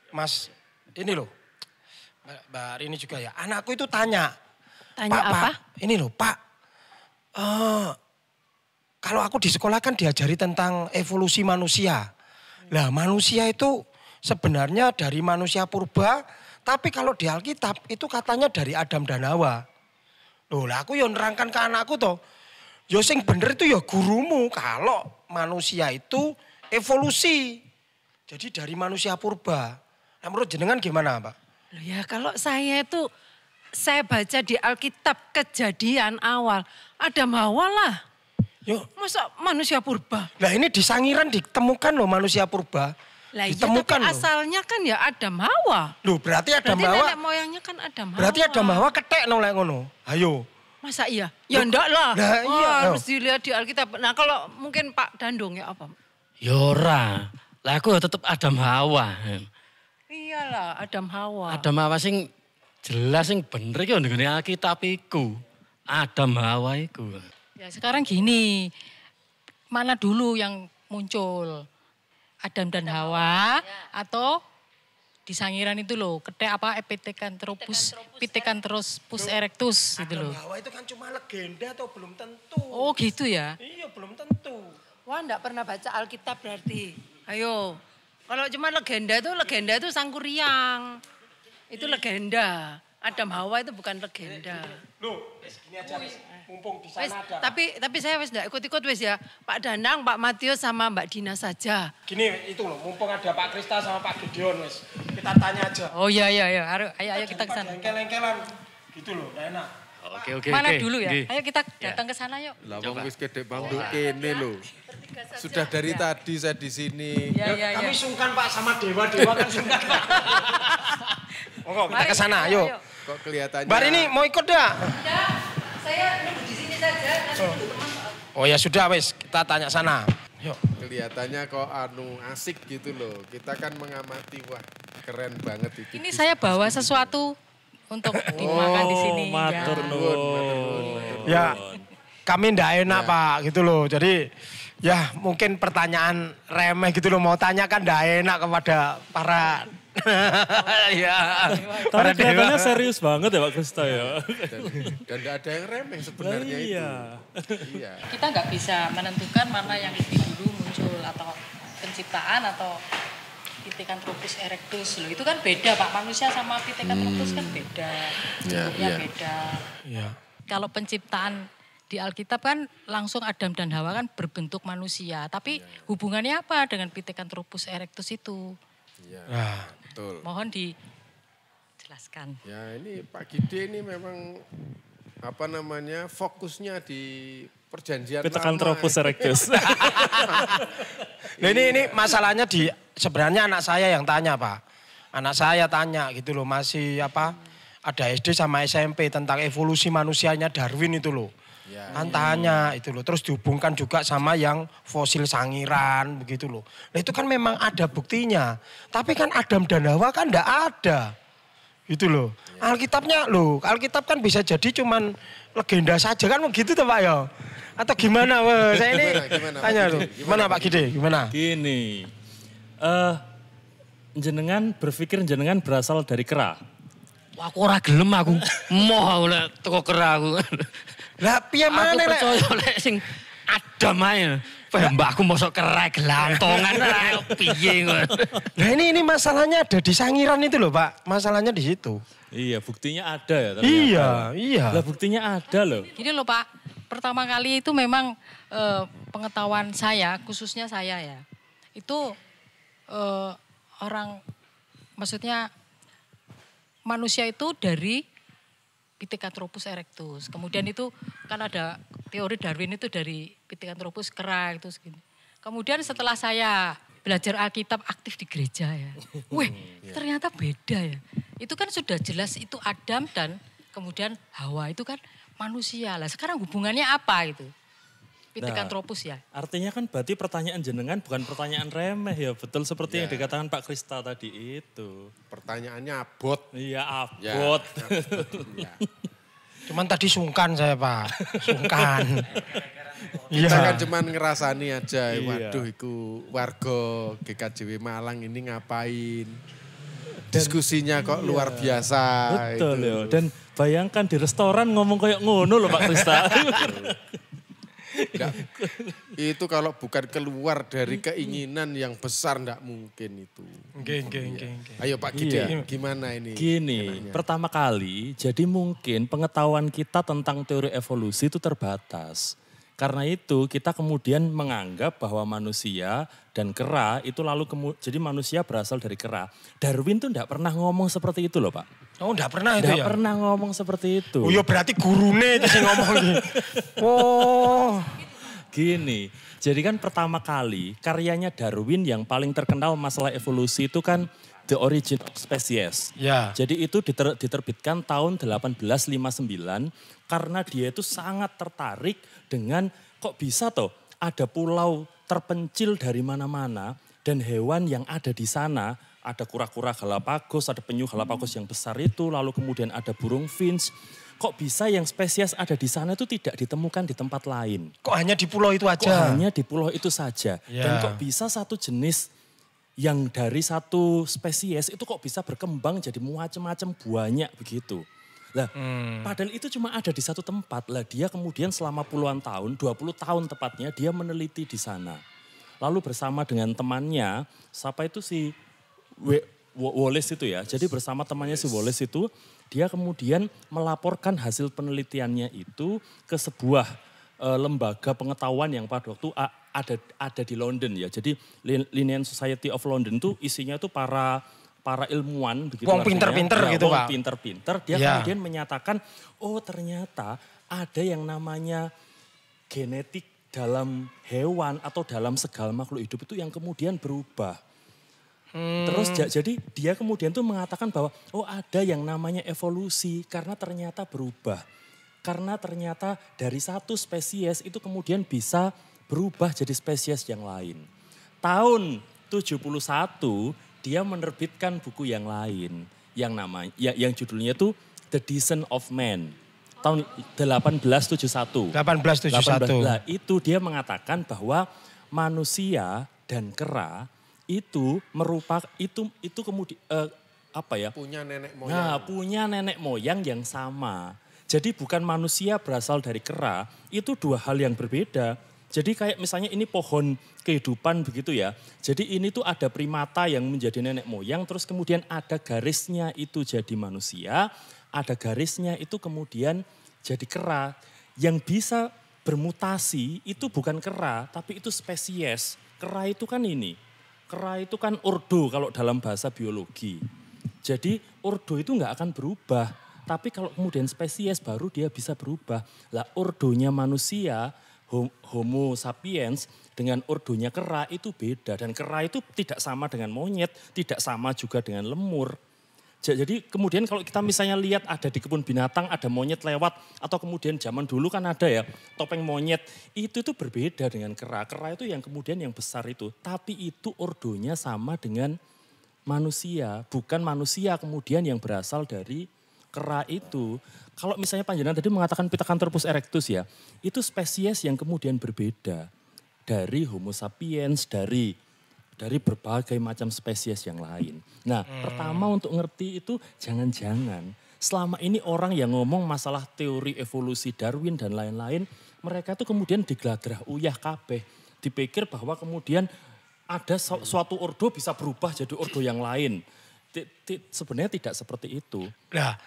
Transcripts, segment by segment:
Mas, ini loh, Mbak Rini juga ya, anakku itu tanya. Tanya apa? Pak, ini loh Pak, kalau aku di sekolah kan diajari tentang evolusi manusia. Lah manusia itu sebenarnya dari manusia purba, tapi kalau di Alkitab itu katanya dari Adam dan Hawa. Loh lah aku yang nerangkan ke anakku toh, yo sing bener itu ya gurumu kalau manusia itu evolusi. Jadi dari manusia purba. Nah, menurut jenengan gimana Pak? Loh ya kalau saya itu, saya baca di Alkitab Kejadian awal, Adam Hawa lah. Yo. Masa manusia purba? Nah ini di Sangiran ditemukan loh manusia purba. Lah iya ditemukan tapi loh. asalnya kan ya Adam Hawa. Loh berarti Adam berarti Hawa. nenek moyangnya kan Adam Hawa. Berarti Adam Hawa ketek nolak ngono. Ayo. Masa iya? Ya enggak lah. Nah, iya, harus dilihat di Alkitab. Nah kalau mungkin Pak Dandung ya apa? Yora, lah aku tetep Adam Hawa. Iyalah Adam Hawa. Adam Hawa sing jelas sing bener iki ndengene Alkitab iku. Adam Hawa iku. Ya sekarang gini, mana dulu yang muncul? Adam dan Hawa atau di Sangiran itu loh, ketek apa Pithecanthropus erectus gitu loh. Adam Hawa itu kan cuma legenda atau belum tentu. Oh gitu ya? Iya belum tentu. Wah enggak pernah baca Alkitab berarti. Ayo. Kalau cuma legenda itu Sangkuriang. Itu legenda. Adam Hawa itu bukan legenda. Loh, gini aja mumpung di sana ada. Tapi saya wis enggak ikut-ikut wis ya. Pak Danang, Pak Matius sama Mbak Dina saja. Gini itu loh, mumpung ada Pak Krista sama Pak Gideon wis. Kita tanya aja. Oh iya. Ayo kita ke sana. Engkel-engkelan gitu loh, enggak enak. Oke. Mana dulu ya? Ayo kita datang ke sana yuk. Lah wong wis kedek panggung kene lho. Sudah dari tadi saya di sini. Ya. Kami sungkan Pak sama dewa-dewa kan sungkan. Kita ke sana, ayo. Kok kelihatannya. Mbak Rini mau ikut dah? Enggak, saya nunggu di sini saja. Nanti teman. Oh ya sudah wes, kita tanya sana. Yuk. Kelihatannya kok asik gitu loh. Kita kan mengamati, wah keren banget itu. Ini saya bawa sesuatu untuk dimakan di sini. Matur nuwun. Ya, kami ndak enak Pak gitu loh. Jadi ya mungkin pertanyaan remeh gitu loh. Mau tanya kan ndak enak kepada para ya. Tapi kelihatannya serius banget ya Pak Krista ya. Dan tidak ada yang remeh sebenarnya itu. Iya. Kita nggak bisa menentukan mana yang lebih dulu muncul atau penciptaan atau Pithecanthropus erectus. Loh itu kan beda Pak, manusia sama Pithecanthropus kan beda. Bentuknya beda. Iya. Kalau penciptaan di Alkitab kan langsung Adam dan Hawa kan berbentuk manusia. Tapi hubungannya apa dengan Pithecanthropus erectus itu? Iya, betul. Mohon dijelaskan. Ya ini Pak Gide ini memang fokusnya di perjanjian Pithecanthropus erectus. Nah ini masalahnya sebenarnya anak saya yang tanya Pak. Anak saya tanya gitu loh, masih ada SD sama SMP tentang evolusi manusianya Darwin itu loh. Kan tanya itu loh, terus dihubungkan juga sama yang fosil Sangiran begitu loh. Nah itu kan memang ada buktinya. Tapi kan Adam dan Hawa kan enggak ada. Gitu loh. Alkitabnya loh, Alkitab kan bisa jadi cuman legenda saja kan begitu tuh Pak ya. Atau gimana? Saya ini tanya loh. Gimana Pak Gide? Gimana? Gini, jenengan berpikir jenengan berasal dari kera. Wah aku ora gelem aku. Moh aku lek teko kera aku. Lah piye maneh Aku percaya lek sing Adam ae. Mbakku mosok kera gelantongan piye ngono. Nah ini masalahnya ada di Sangiran itu loh Pak. Masalahnya di situ. Iya buktinya ada ya ternyata. Iya. Lah buktinya ada loh. Gini loh Pak, pertama kali itu memang pengetahuan saya, khususnya saya ya. Itu maksudnya manusia itu dari Pithecanthropus erectus. Kemudian itu kan ada teori Darwin itu dari Pithecanthropus kera itu segini. Kemudian setelah saya belajar Alkitab aktif di gereja ya. Wih, ternyata beda ya. Itu kan sudah jelas itu Adam dan kemudian Hawa itu kan manusia lah. Sekarang hubungannya apa itu? Pithecanthropus ya. Artinya kan berarti pertanyaan jenengan bukan pertanyaan remeh ya. Betul seperti yang dikatakan Pak Krista tadi itu. Pertanyaannya abot. Iya Ya, abot. ya. Cuman tadi sungkan saya Pak, sungkan. Kita Iya. kan cuman ngerasani aja, Iya. waduh iku warga GKJW Malang ini ngapain. Diskusinya kok luar biasa. Betul itu. ya. Dan bayangkan di restoran ngomong kayak ngono loh Pak Krista. Nggak, itu kalau bukan keluar dari keinginan yang besar nggak mungkin itu. Oke. Ayo Pak Gede, Iya. gimana ini? Gini, pertama kali jadi mungkin pengetahuan kita tentang teori evolusi itu terbatas. Karena itu kita kemudian menganggap bahwa manusia dan kera itu lalu jadi manusia berasal dari kera. Darwin tuh enggak pernah ngomong seperti itu loh Pak. Oh enggak pernah itu Enggak ya? pernah ngomong seperti itu. Oh iya berarti gurune itu sih ngomong gitu. Oh. Gini, jadi kan pertama kali karyanya Darwin yang paling terkenal masalah evolusi itu kan The Origin of Species. Ya. Jadi itu diterbitkan tahun 1859 karena dia itu sangat tertarik dengan kok bisa toh ada pulau terpencil dari mana-mana dan hewan yang ada di sana, ada kura-kura Galapagos, ada penyu Galapagos yang besar itu, lalu kemudian ada burung finch. Kok bisa yang spesies ada di sana itu tidak ditemukan di tempat lain? Kok hanya di pulau itu Kok aja? hanya di pulau itu saja? Ya. Dan kok bisa satu jenis yang dari satu spesies itu kok bisa berkembang jadi macam-macam banyak begitu. Lah, padahal itu cuma ada di satu tempat. Lah dia kemudian selama puluhan tahun, 20 tahun tepatnya dia meneliti di sana. Lalu bersama dengan temannya, siapa itu si Wallace itu ya. Jadi bersama temannya si Wallace itu, dia kemudian melaporkan hasil penelitiannya itu ke sebuah lembaga pengetahuan yang pada waktu ada di London ya. Jadi Linnean Society of London itu isinya itu para ilmuwan begitu. Wong artinya. pinter-pinter Ya, gitu wong Pak. pinter-pinter. Dia Ya. kemudian menyatakan, oh ternyata ada yang namanya genetik dalam hewan atau dalam segala makhluk hidup itu yang kemudian berubah. Terus jadi dia kemudian tuh mengatakan bahwa oh ada yang namanya evolusi karena ternyata berubah. Karena ternyata dari satu spesies itu kemudian bisa berubah jadi spesies yang lain. Tahun 71 dia menerbitkan buku yang lain yang namanya yang judulnya tuh The Descent of Man. Tahun 1871. 1871. Nah, itu dia mengatakan bahwa manusia dan kera itu merupakan itu kemudian Punya nenek moyang. Nah, punya nenek moyang yang sama. Jadi bukan manusia berasal dari kera, itu dua hal yang berbeda. Jadi kayak misalnya ini pohon kehidupan begitu ya. Jadi ini tuh ada primata yang menjadi nenek moyang, terus kemudian ada garisnya itu jadi manusia, ada garisnya itu kemudian jadi kera. Yang bisa bermutasi itu bukan kera, tapi itu spesies. Kera itu kan ini, kera itu kan ordo kalau dalam bahasa biologi. Jadi ordo itu nggak akan berubah, tapi kalau kemudian spesies baru dia bisa berubah. Lah ordonya manusia, Homo sapiens dengan ordonya kera itu beda. Dan kera itu tidak sama dengan monyet, tidak sama juga dengan lemur. Jadi kemudian kalau kita misalnya lihat ada di kebun binatang ada monyet lewat atau kemudian zaman dulu kan ada ya topeng monyet. Itu tuh berbeda dengan kera. Kera itu yang kemudian yang besar itu. Tapi itu ordonya sama dengan manusia. Bukan manusia kemudian yang berasal dari kera itu. Kalau misalnya panjenengan tadi mengatakan Pithecanthropus erectus ya, itu spesies yang kemudian berbeda dari Homo sapiens, dari berbagai macam spesies yang lain. Nah, pertama untuk ngerti itu jangan-jangan selama ini orang yang ngomong masalah teori evolusi Darwin dan lain-lain, mereka tuh kemudian digladrah uyah kabeh, dipikir bahwa kemudian ada suatu ordo bisa berubah jadi ordo yang lain. Sebenarnya tidak seperti itu. Nah,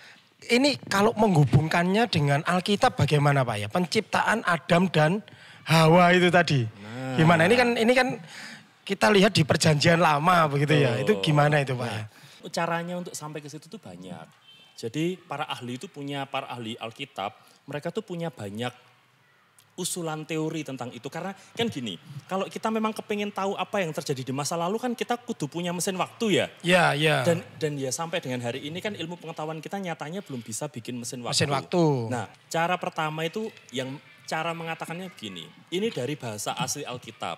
ini kalau menghubungkannya dengan Alkitab bagaimana Pak ya? Penciptaan Adam dan Hawa itu tadi. Gimana? Ini kan kita lihat di perjanjian lama begitu ya. Itu gimana itu Pak ya? Caranya untuk sampai ke situ tuh banyak. Jadi para ahli Alkitab, mereka tuh punya banyak usulan teori tentang itu. Karena kan gini, kalau kita memang kepingin tahu apa yang terjadi di masa lalu kan kita kudu punya mesin waktu ya. Iya. Dan ya sampai dengan hari ini kan ilmu pengetahuan kita nyatanya belum bisa bikin mesin waktu. Mesin waktu. Nah, cara pertama itu cara mengatakannya begini. Ini dari bahasa asli Alkitab,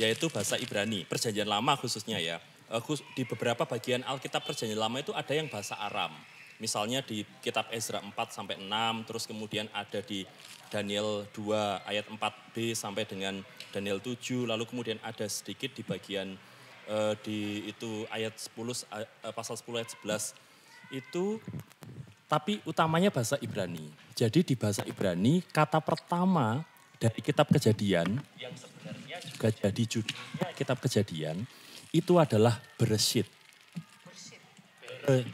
yaitu bahasa Ibrani, Perjanjian Lama khususnya ya. Di beberapa bagian Alkitab Perjanjian Lama itu ada yang bahasa Aram. Misalnya di kitab Ezra 4-6, terus kemudian ada di Daniel 2 ayat 4b sampai dengan Daniel 7, lalu kemudian ada sedikit di bagian di itu ayat 10 pasal 10 ayat 11 itu, tapi utamanya bahasa Ibrani. Jadi di bahasa Ibrani kata pertama dari kitab Kejadian yang sebenarnya juga jadi judulnya kitab Kejadian itu adalah Bereshit.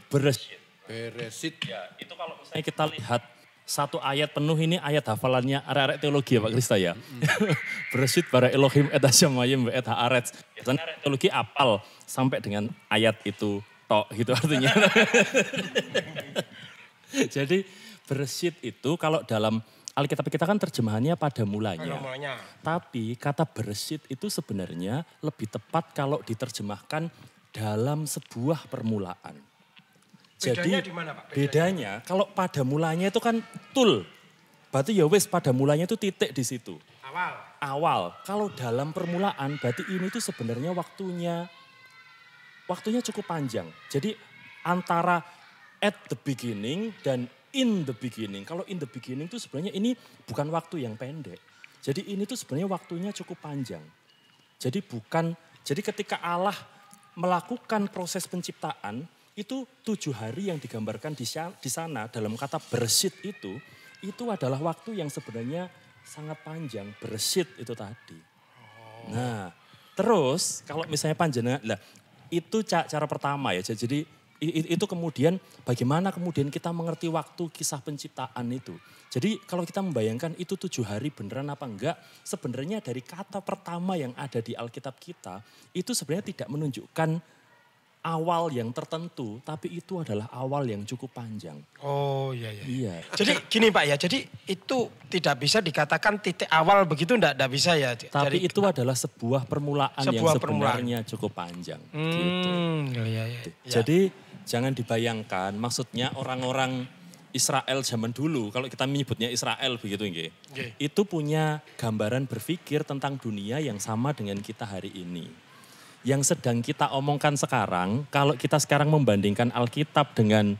Bereshit. Beresit. Ya, itu kalau misalnya kita lihat satu ayat penuh ini ayat hafalannya arek-arek teologi ya Pak Krista ya. Bereshit bara Elohim et hashamayim et haaretz. Biasanya arek teologi apal sampai dengan ayat itu tok gitu artinya. Jadi Bereshit itu kalau dalam Alkitab kita kan terjemahannya pada mulanya. Tapi kata Bereshit itu sebenarnya lebih tepat kalau diterjemahkan dalam sebuah permulaan. Bedanya Jadi di mana, Pak? bedanya kalau pada mulanya itu kan tul. Berarti ya wis pada mulanya itu titik di situ. Awal. Kalau dalam permulaan berarti ini tuh sebenarnya waktunya cukup panjang. Jadi antara at the beginning dan in the beginning. Kalau in the beginning itu sebenarnya ini bukan waktu yang pendek. Jadi ini tuh sebenarnya waktunya cukup panjang. Jadi ketika Allah melakukan proses penciptaan, itu 7 hari yang digambarkan di sana dalam kata Bereshit itu adalah waktu yang sebenarnya sangat panjang. Bereshit itu tadi. Nah, terus kalau misalnya panjenengan, itu cara pertama ya. Jadi itu kemudian bagaimana kemudian kita mengerti waktu kisah penciptaan itu. Jadi kalau kita membayangkan itu 7 hari beneran apa enggak, sebenarnya dari kata pertama yang ada di Alkitab kita, itu sebenarnya tidak menunjukkan awal yang tertentu, tapi itu adalah awal yang cukup panjang. Oh iya. Iya. Jadi gini Pak ya, jadi itu tidak bisa dikatakan titik awal begitu enggak bisa ya. Tapi itu adalah sebuah permulaan yang sebenarnya cukup panjang. Gitu. Iya. Jadi jangan dibayangkan, maksudnya orang-orang Israel zaman dulu, kalau kita menyebutnya Israel begitu nggih. Itu punya gambaran berpikir tentang dunia yang sama dengan kita hari ini. Yang sedang kita omongkan sekarang, kalau kita sekarang membandingkan Alkitab dengan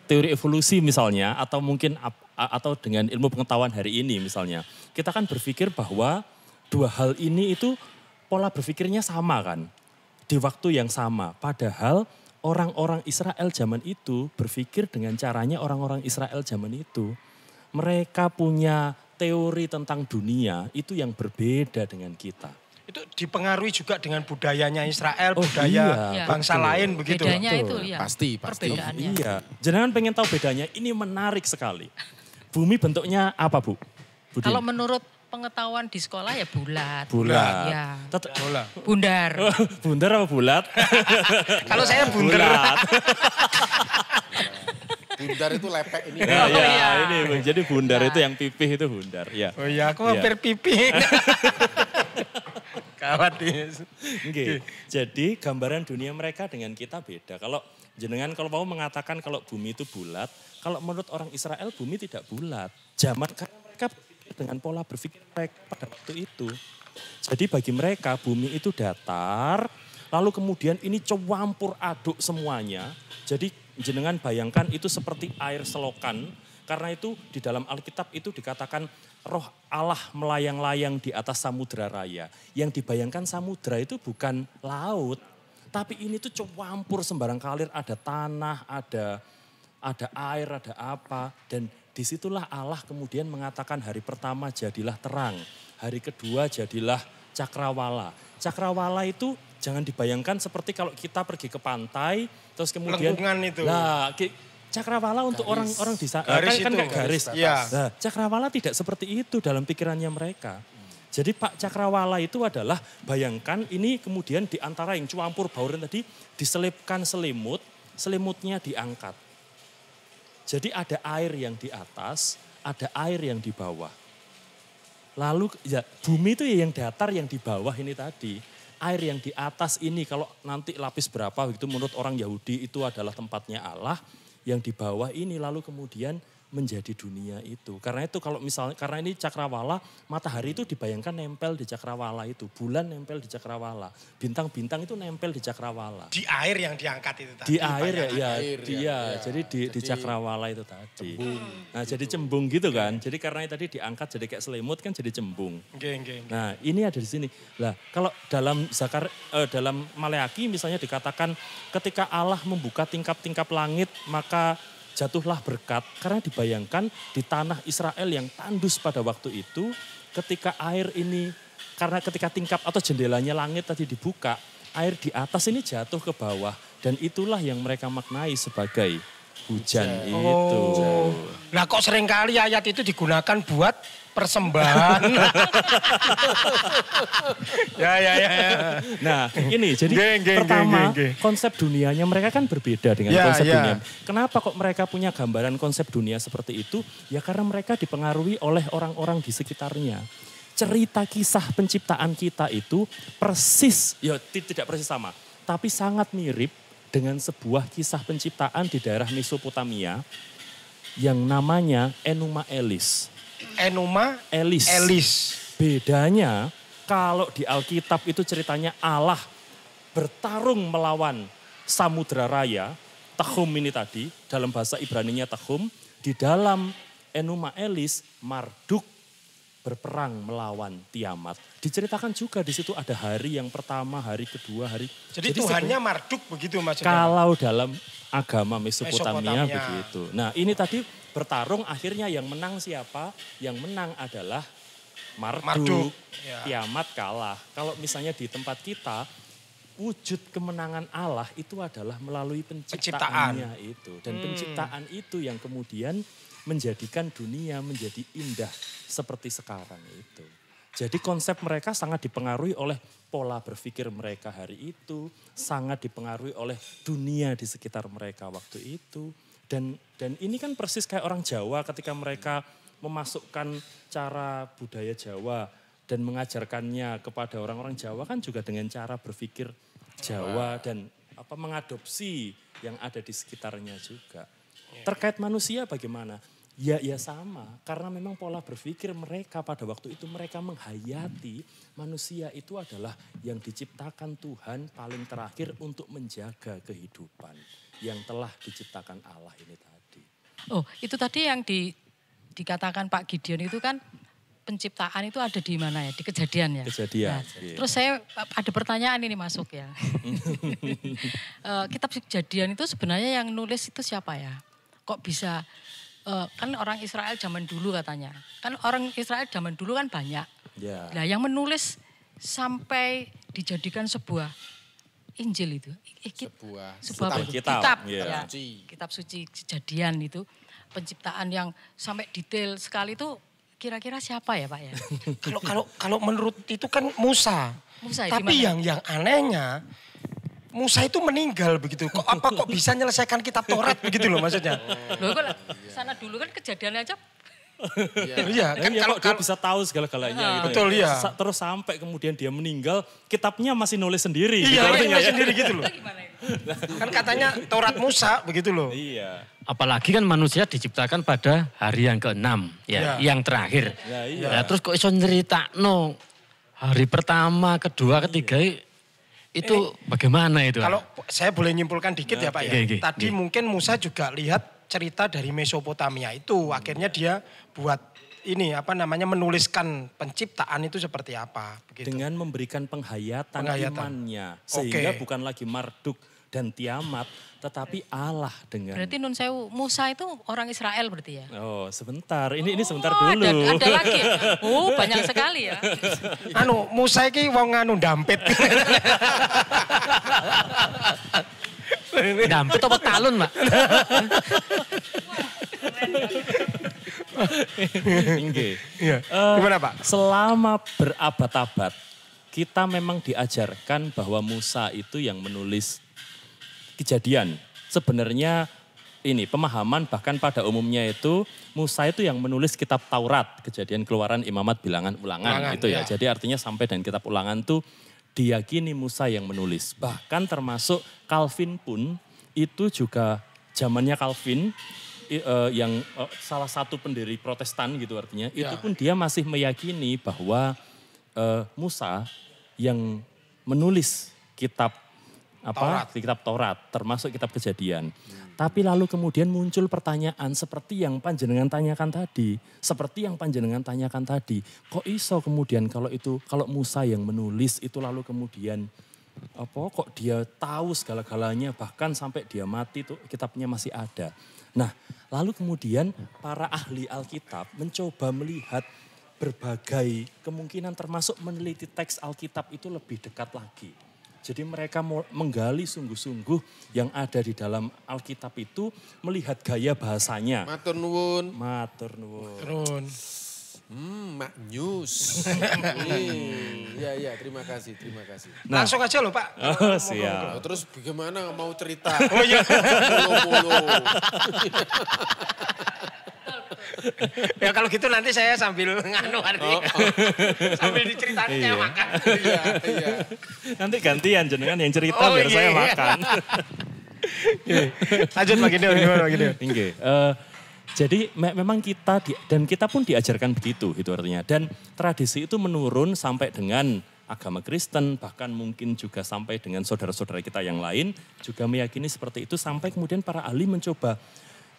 teori evolusi misalnya, atau mungkin atau dengan ilmu pengetahuan hari ini misalnya, kita kan berpikir bahwa dua hal ini itu pola berpikirnya sama kan, di waktu yang sama. Padahal orang-orang Israel zaman itu berpikir dengan caranya orang-orang Israel zaman itu. Mereka punya teori tentang dunia itu yang berbeda dengan kita. Itu dipengaruhi juga dengan budayanya Israel, iya, bangsa lain begitu. Bedanya itu ya. Pasti. Perbedaannya. Iya, jangan pengen tahu bedanya, ini menarik sekali. Bumi bentuknya apa Bu? Budin? Kalau menurut pengetahuan di sekolah ya bulat. Bulat. Ya. Bola. Bundar. Bundar apa bulat? Kalau saya bunder. Bundar itu lepek ini. Ya, ini Bang. Jadi bundar itu yang pipih itu bundar. Ya. Oh iya, aku hampir pipi. Kawat Okay. Jadi gambaran dunia mereka dengan kita beda. Kalau jenengan kalau mau mengatakan kalau bumi itu bulat, kalau menurut orang Israel bumi tidak bulat. Karena mereka berpikir dengan pola berpikir mereka pada waktu itu. Jadi bagi mereka bumi itu datar, lalu kemudian ini campur aduk semuanya. Jadi jenengan bayangkan itu seperti air selokan. Karena itu di dalam Alkitab itu dikatakan roh Allah melayang-layang di atas samudra raya. Yang dibayangkan samudra itu bukan laut. Tapi ini tuh campur sembarang kalir, ada tanah, ada air, ada apa. Dan disitulah Allah kemudian mengatakan hari pertama jadilah terang. Hari kedua jadilah cakrawala. Cakrawala itu jangan dibayangkan seperti kalau kita pergi ke pantai. Terus kemudian lengkungan itu. Nah, cakrawala untuk orang-orang di sana kan kayak garis. Ya. Nah, cakrawala tidak seperti itu dalam pikirannya mereka. Jadi Pak Cakrawala itu adalah bayangkan ini kemudian di antara yang campur bauran tadi diselipkan selimut, selimutnya diangkat. Jadi ada air yang di atas, ada air yang di bawah. Lalu ya bumi itu ya yang datar, yang di bawah ini tadi. Air yang di atas ini kalau nanti lapis berapa gitu menurut orang Yahudi itu adalah tempatnya Allah. Yang di bawah ini lalu kemudian menjadi dunia itu. Karena itu kalau misalnya, karena ini cakrawala, matahari itu dibayangkan nempel di cakrawala itu. Bulan nempel di cakrawala. Bintang-bintang itu nempel di cakrawala. Di air yang diangkat itu tadi. Di air ya, air dia. ya. Jadi di cakrawala itu tadi. Nah jadi cembung gitu kan. Jadi karena tadi diangkat jadi kayak selimut kan jadi cembung. Oke. Nah ini ada di sini. Lah kalau dalam dalam Maleaki misalnya dikatakan ketika Allah membuka tingkap-tingkap langit maka jatuhlah berkat karena dibayangkan di tanah Israel yang tandus pada waktu itu ketika air ini karena ketika tingkap atau jendelanya langit tadi dibuka air di atas ini jatuh ke bawah dan itulah yang mereka maknai sebagai hujan itu. Nah kok seringkali ayat itu digunakan buat persembahan. ya. Nah ini jadi pertama konsep dunianya mereka kan berbeda dengan konsep dunia. Kenapa kok mereka punya gambaran konsep dunia seperti itu? Ya karena mereka dipengaruhi oleh orang-orang di sekitarnya. Cerita kisah penciptaan kita itu persis, ya tidak persis sama. Tapi sangat mirip dengan sebuah kisah penciptaan di daerah Mesopotamia yang namanya Enuma Elis. Enuma Elis. Bedanya kalau di Alkitab itu ceritanya Allah bertarung melawan Samudra Raya, Tahum ini tadi, dalam bahasa Ibraninya Tahum. Di dalam Enuma Elis, Marduk berperang melawan Tiamat. Diceritakan juga di situ ada hari yang pertama, hari kedua, hari. Jadi Tuhannya Marduk begitu maksudnya? Kalau dalam agama Mesopotamia begitu. Nah ini tadi bertarung akhirnya yang menang siapa? Yang menang adalah Marduk. Ya. Tiamat kalah. Kalau misalnya di tempat kita wujud kemenangan Allah itu adalah melalui penciptaannya itu. Dan penciptaan itu yang kemudian menjadikan dunia menjadi indah seperti sekarang itu. Jadi konsep mereka sangat dipengaruhi oleh pola berpikir mereka hari itu, sangat dipengaruhi oleh dunia di sekitar mereka waktu itu. Dan ini kan persis kayak orang Jawa ketika mereka memasukkan cara budaya Jawa dan mengajarkannya kepada orang-orang Jawa kan juga dengan cara berpikir Jawa dan mengadopsi yang ada di sekitarnya juga. Terkait manusia bagaimana? Ya sama, karena memang pola berpikir mereka pada waktu itu mereka menghayati manusia itu adalah yang diciptakan Tuhan paling terakhir untuk menjaga kehidupan yang telah diciptakan Allah ini tadi. Oh itu tadi yang dikatakan Pak Gideon itu kan penciptaan itu ada di mana ya? Di Kejadian ya? Kejadian. Nah, terus saya ada pertanyaan ini masuk ya. Kitab Kejadian itu sebenarnya yang nulis itu siapa ya? Kok bisa... kan orang Israel zaman dulu katanya. Kan orang Israel zaman dulu kan banyak. Yeah. Nah yang menulis sampai dijadikan sebuah Injil itu. Sebuah kitab. Yeah. Ya, kitab suci Kejadian itu. Penciptaan yang sampai detail sekali itu kira-kira siapa ya Pak ya? Kalau menurut itu kan Musa. Tapi yang anehnya Musa itu meninggal begitu. Kok bisa menyelesaikan kitab Taurat begitu loh maksudnya. Loh kok sana dulu kan Kejadian aja. Iya kan kalau dia bisa tahu segala-galanya gitu. Betul ya. Terus sampai kemudian dia meninggal, kitabnya masih nulis sendiri. Iya, gitu, nulis sendiri gitu loh. Kan katanya Taurat Musa begitu loh. Iya. Apalagi kan manusia diciptakan pada hari yang ke-6 ya, yang terakhir. Ya, iya. Ya, terus kok iso nyeritakno hari pertama, kedua, ketiga itu bagaimana itu? Kalau saya boleh nyimpulkan dikit ya Pak ya. Tadi mungkin Musa juga lihat cerita dari Mesopotamia itu. Akhirnya dia buat menuliskan penciptaan itu seperti apa. Begitu. Dengan memberikan penghayatan imannya. Sehingga bukan lagi Marduk dan Tiamat, tetapi Allah dengan... Berarti Nun Sewu, Musa itu orang Israel berarti ya? Oh sebentar, ini sebentar dulu. Ada lagi, banyak sekali ya. Musa ini wong dampit. Dampit apa talun Pak? Gimana Pak? Selama berabad-abad, kita memang diajarkan bahwa Musa itu yang menulis Kejadian. Sebenarnya ini pemahaman bahkan pada umumnya itu Musa itu yang menulis kitab Taurat, Kejadian, Keluaran, Imamat, Bilangan, Ulangan itu ya. Jadi artinya sampai dan kitab Ulangan itu diyakini Musa yang menulis. Bahkan termasuk Calvin pun itu juga zamannya Calvin salah satu pendiri Protestan gitu artinya, itu pun dia masih meyakini bahwa Musa yang menulis kitab kitab Taurat, termasuk kitab Kejadian. Tapi lalu kemudian muncul pertanyaan seperti yang panjenengan tanyakan tadi, kok iso kemudian kalau Musa yang menulis itu lalu kemudian kok dia tahu segala-galanya, bahkan sampai dia mati tuh kitabnya masih ada. Nah, lalu kemudian para ahli Alkitab mencoba melihat berbagai kemungkinan termasuk meneliti teks Alkitab itu lebih dekat lagi. Jadi mereka menggali sungguh-sungguh yang ada di dalam Alkitab itu, melihat gaya bahasanya. Matur nuwun. Mak News. Iya, terima kasih. Nah, langsung aja loh Pak. Oh siap. Terus bagaimana mau cerita? Oh iya. Ya kalau gitu nanti saya sambil sambil diceritain saya makan. Iya. Nanti gantian jenengan yang cerita biar saya makan. Lanjut Pak Gideon, gimana Pak Gideon? Jadi memang kita pun diajarkan begitu gitu artinya. Dan tradisi itu menurun sampai dengan agama Kristen, bahkan mungkin juga sampai dengan saudara-saudara kita yang lain juga meyakini seperti itu, sampai kemudian para ahli mencoba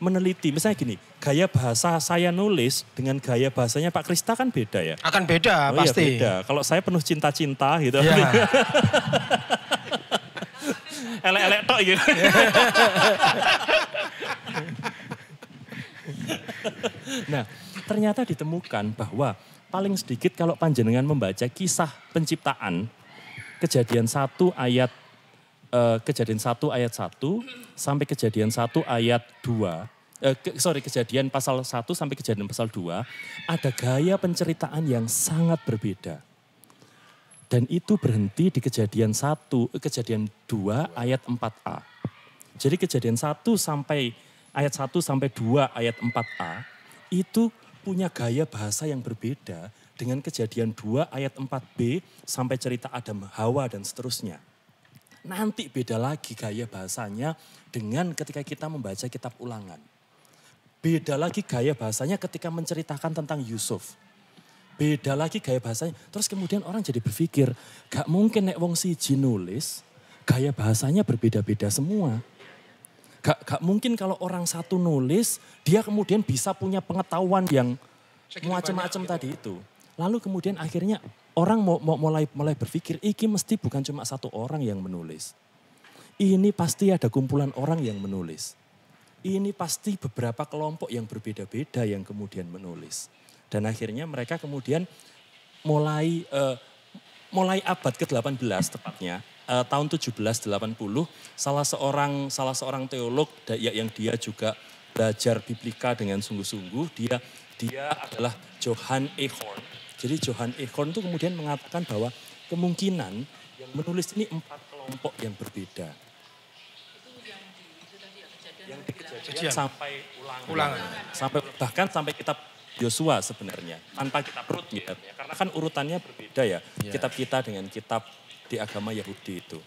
meneliti. Misalnya gini, gaya bahasa saya nulis dengan gaya bahasanya Pak Krista kan beda ya? Akan beda, pasti. Iya beda. Kalau saya penuh cinta-cinta gitu. Ya. Elek-elek tok gitu. Nah, ternyata ditemukan bahwa paling sedikit kalau panjenengan membaca kisah penciptaan, Kejadian 1 ayat 1 sampai Kejadian 1 ayat 2, Kejadian pasal 1 sampai Kejadian pasal 2, ada gaya penceritaan yang sangat berbeda. Dan itu berhenti di Kejadian 2 ayat 4a. Jadi Kejadian 1 sampai ayat 1 sampai 2 ayat 4a itu punya gaya bahasa yang berbeda dengan Kejadian 2 ayat 4b sampai cerita Adam, Hawa dan seterusnya. Nanti beda lagi gaya bahasanya dengan ketika kita membaca kitab Ulangan. Beda lagi gaya bahasanya ketika menceritakan tentang Yusuf. Beda lagi gaya bahasanya. Terus kemudian orang jadi berpikir, gak mungkin nek wong siji nulis, gaya bahasanya berbeda-beda semua. Gak mungkin kalau orang satu nulis, dia kemudian bisa punya pengetahuan yang macam-macam tadi itu. Lalu kemudian akhirnya orang mulai berpikir, ini mesti bukan cuma satu orang yang menulis. Ini pasti ada kumpulan orang yang menulis. Ini pasti beberapa kelompok yang berbeda-beda yang kemudian menulis. Dan akhirnya mereka kemudian mulai abad ke-18 tepatnya, tahun 1780, salah seorang teolog yang dia juga belajar biblika dengan sungguh-sungguh, dia adalah Johann Eichhorn. Jadi Johann Eichhorn itu kemudian mengatakan bahwa kemungkinan yang menulis ini 4 kelompok yang berbeda. Yang di Kejadian sampai Ulangan. Bahkan sampai kitab Yosua sebenarnya, tanpa kitab Rut gitu. Karena kan urutannya berbeda ya, kitab kita dengan kitab di agama Yahudi itu.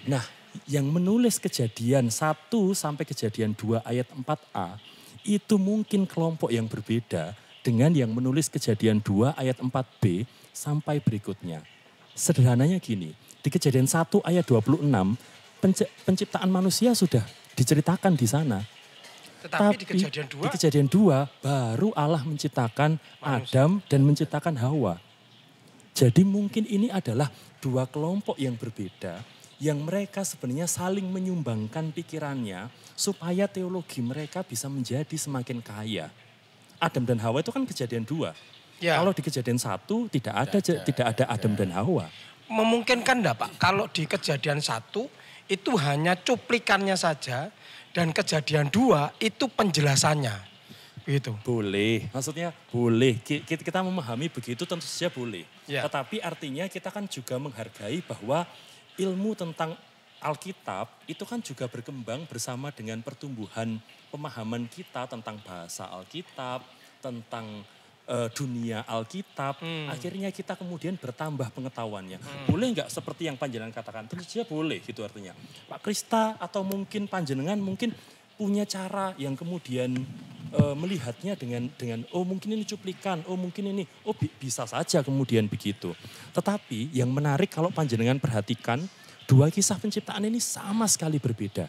Nah, yang menulis Kejadian 1 sampai Kejadian 2 ayat 4a, itu mungkin kelompok yang berbeda dengan yang menulis Kejadian 2 ayat 4b sampai berikutnya. Sederhananya gini, di Kejadian 1 ayat 26, penciptaan manusia sudah diceritakan di sana. Tapi di Kejadian 2 baru Allah menciptakan Adam dan menciptakan Hawa. Jadi mungkin ini adalah 2 kelompok yang berbeda yang mereka sebenarnya saling menyumbangkan pikirannya supaya teologi mereka bisa menjadi semakin kaya. Adam dan Hawa itu kan Kejadian 2. Ya. Kalau di Kejadian 1 tidak ada Adam dan Hawa. Memungkinkan enggak Pak kalau di Kejadian 1 itu hanya cuplikannya saja, dan Kejadian 2 itu penjelasannya. Begitu. Boleh, maksudnya boleh. Kita memahami begitu tentu saja boleh. Ya. Tetapi artinya kita kan juga menghargai bahwa ilmu tentang Alkitab itu kan juga berkembang bersama dengan pertumbuhan pemahaman kita tentang bahasa Alkitab, tentang dunia Alkitab. Akhirnya kita kemudian bertambah pengetahuannya. Boleh nggak seperti yang panjenengan katakan? Tentu saja boleh gitu artinya. Pak Krista atau mungkin panjenengan mungkin punya cara yang kemudian melihatnya dengan oh mungkin ini cuplikan, oh mungkin ini, oh bisa saja kemudian begitu. Tetapi yang menarik kalau panjenengan perhatikan, dua kisah penciptaan ini sama sekali berbeda.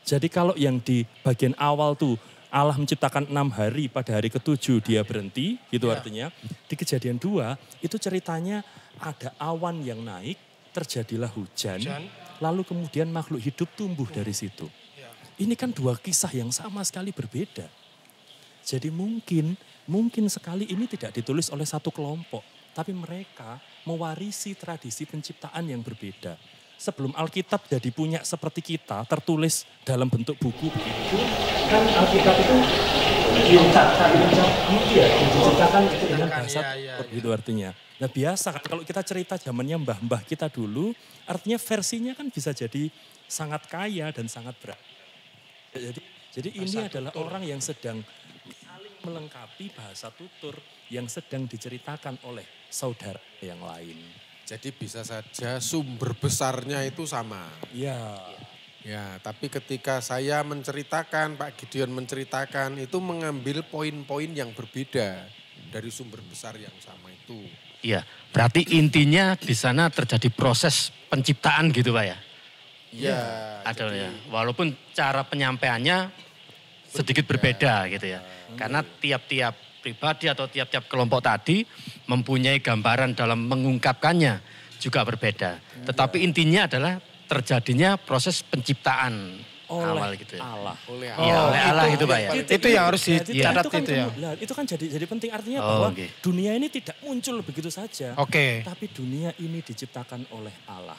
Jadi kalau yang di bagian awal tuh Allah menciptakan 6 hari, pada hari ke-7 dia berhenti, gitu artinya. Di Kejadian 2 itu ceritanya ada awan yang naik, terjadilah hujan, lalu kemudian makhluk hidup tumbuh dari situ. Ini kan dua kisah yang sama sekali berbeda. Jadi mungkin sekali ini tidak ditulis oleh satu kelompok, tapi mereka mewarisi tradisi penciptaan yang berbeda. Sebelum Alkitab jadi punya seperti kita, tertulis dalam bentuk buku begitu. Kan Alkitab itu diciptakan dengan bahasa begitu artinya. Nah biasa kalau kita cerita zamannya mbah-mbah kita dulu, artinya versinya kan bisa jadi sangat kaya dan sangat berat. Jadi ini adalah orang yang sedang saling melengkapi bahasa tutur yang sedang diceritakan oleh saudara yang lain. Jadi bisa saja sumber besarnya itu sama. Ya. Ya, tapi ketika saya menceritakan, Pak Gideon menceritakan, itu mengambil poin-poin yang berbeda dari sumber besar yang sama itu. Iya, berarti intinya di sana terjadi proses penciptaan gitu Pak ya? Iya. Ada ya, walaupun cara penyampaiannya sedikit berbeda gitu ya. Karena tiap-tiap pribadi atau tiap-tiap kelompok tadi mempunyai gambaran dalam mengungkapkannya juga berbeda. Tetapi intinya adalah terjadinya proses penciptaan awal gitu ya. Allah. Iya, oleh Allah gitu Pak ya. Itu yang harus dicatat itu ya. Itu kan jadi penting artinya bahwa dunia ini tidak muncul begitu saja. Tapi dunia ini diciptakan oleh Allah.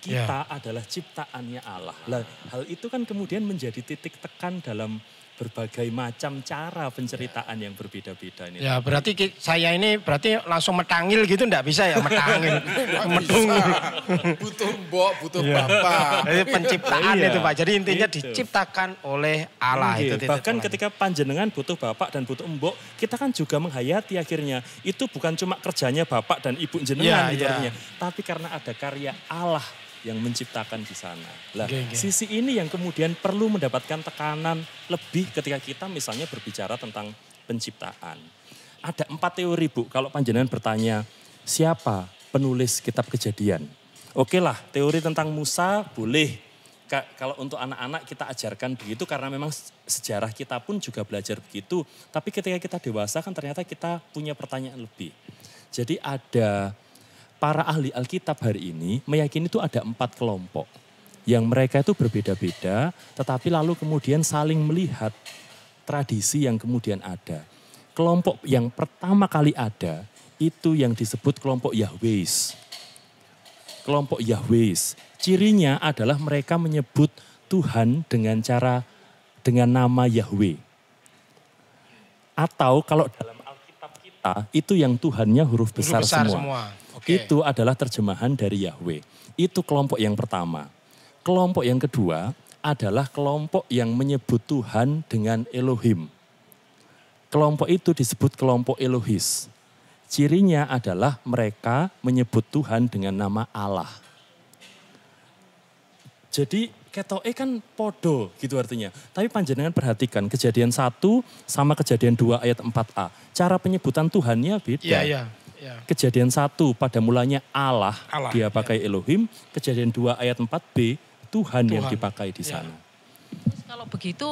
Kita adalah ciptaannya Allah. Lah, hal itu kan kemudian menjadi titik tekan dalam berbagai macam cara penceritaan yang berbeda-beda ini. Ya berarti saya ini berarti langsung metangil gitu enggak bisa ya metangil. Medung. Butuh mbok, butuh bapak. Itu penciptaan itu Pak. Jadi intinya diciptakan oleh Allah itu. Bahkan ketika panjenengan butuh bapak dan butuh mbok, kita kan juga menghayati akhirnya. Itu bukan cuma kerjanya bapak dan ibu jenengan gitu artinya. Tapi karena ada karya Allah yang menciptakan di sana. Lah, sisi ini yang kemudian perlu mendapatkan tekanan lebih ketika kita misalnya berbicara tentang penciptaan. Ada 4 teori Bu, kalau panjenengan bertanya siapa penulis kitab Kejadian. Oke lah, teori tentang Musa boleh. Kalau untuk anak-anak kita ajarkan begitu karena memang sejarah kita pun juga belajar begitu. Tapi ketika kita dewasa kan ternyata kita punya pertanyaan lebih. Jadi ada para ahli Alkitab hari ini meyakini itu ada 4 kelompok. Yang mereka itu berbeda-beda tetapi lalu kemudian saling melihat tradisi yang kemudian ada. Kelompok yang pertama kali ada itu yang disebut kelompok Yahwes. Kelompok Yahwes. Cirinya adalah mereka menyebut Tuhan dengan nama Yahweh. Atau kalau dalam Alkitab kita itu yang Tuhannya huruf besar semua. Itu adalah terjemahan dari Yahweh. Itu kelompok yang pertama. Kelompok yang kedua adalah kelompok yang menyebut Tuhan dengan Elohim. Kelompok itu disebut kelompok Elohis. Cirinya adalah mereka menyebut Tuhan dengan nama Allah. Jadi ketoke kan podo gitu artinya. Tapi panjenengan perhatikan Kejadian 1 sama Kejadian 2 ayat 4a. Cara penyebutan Tuhannya beda. Iya. Kejadian 1 pada mulanya Allah dia pakai Elohim. Kejadian 2 ayat 4b Tuhan yang dipakai di sana. Terus kalau begitu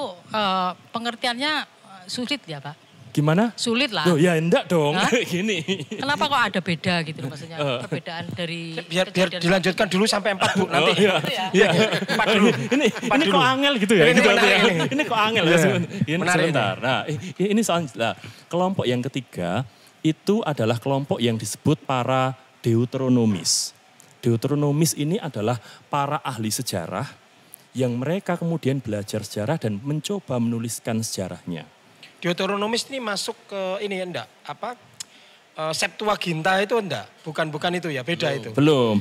pengertiannya sulit ya Pak? Gimana? Sulit lah. Loh ya enggak dong, gini. Kenapa kok ada beda gitu loh maksudnya? Perbedaan dari... Biar dilanjutkan dulu sampai 4 Bu nanti. Iya. 4 dulu. Ini kok angel gitu ya? Ini kok angel ya? Sebentar. Nah ini soalnya kelompok yang ketiga itu adalah kelompok yang disebut para Deuteronomis. Deuteronomis ini adalah para ahli sejarah yang mereka kemudian belajar sejarah dan mencoba menuliskan sejarahnya. Deuteronomis ini masuk ke ini enggak? Septuaginta itu enggak? Bukan itu ya, beda itu. Belum.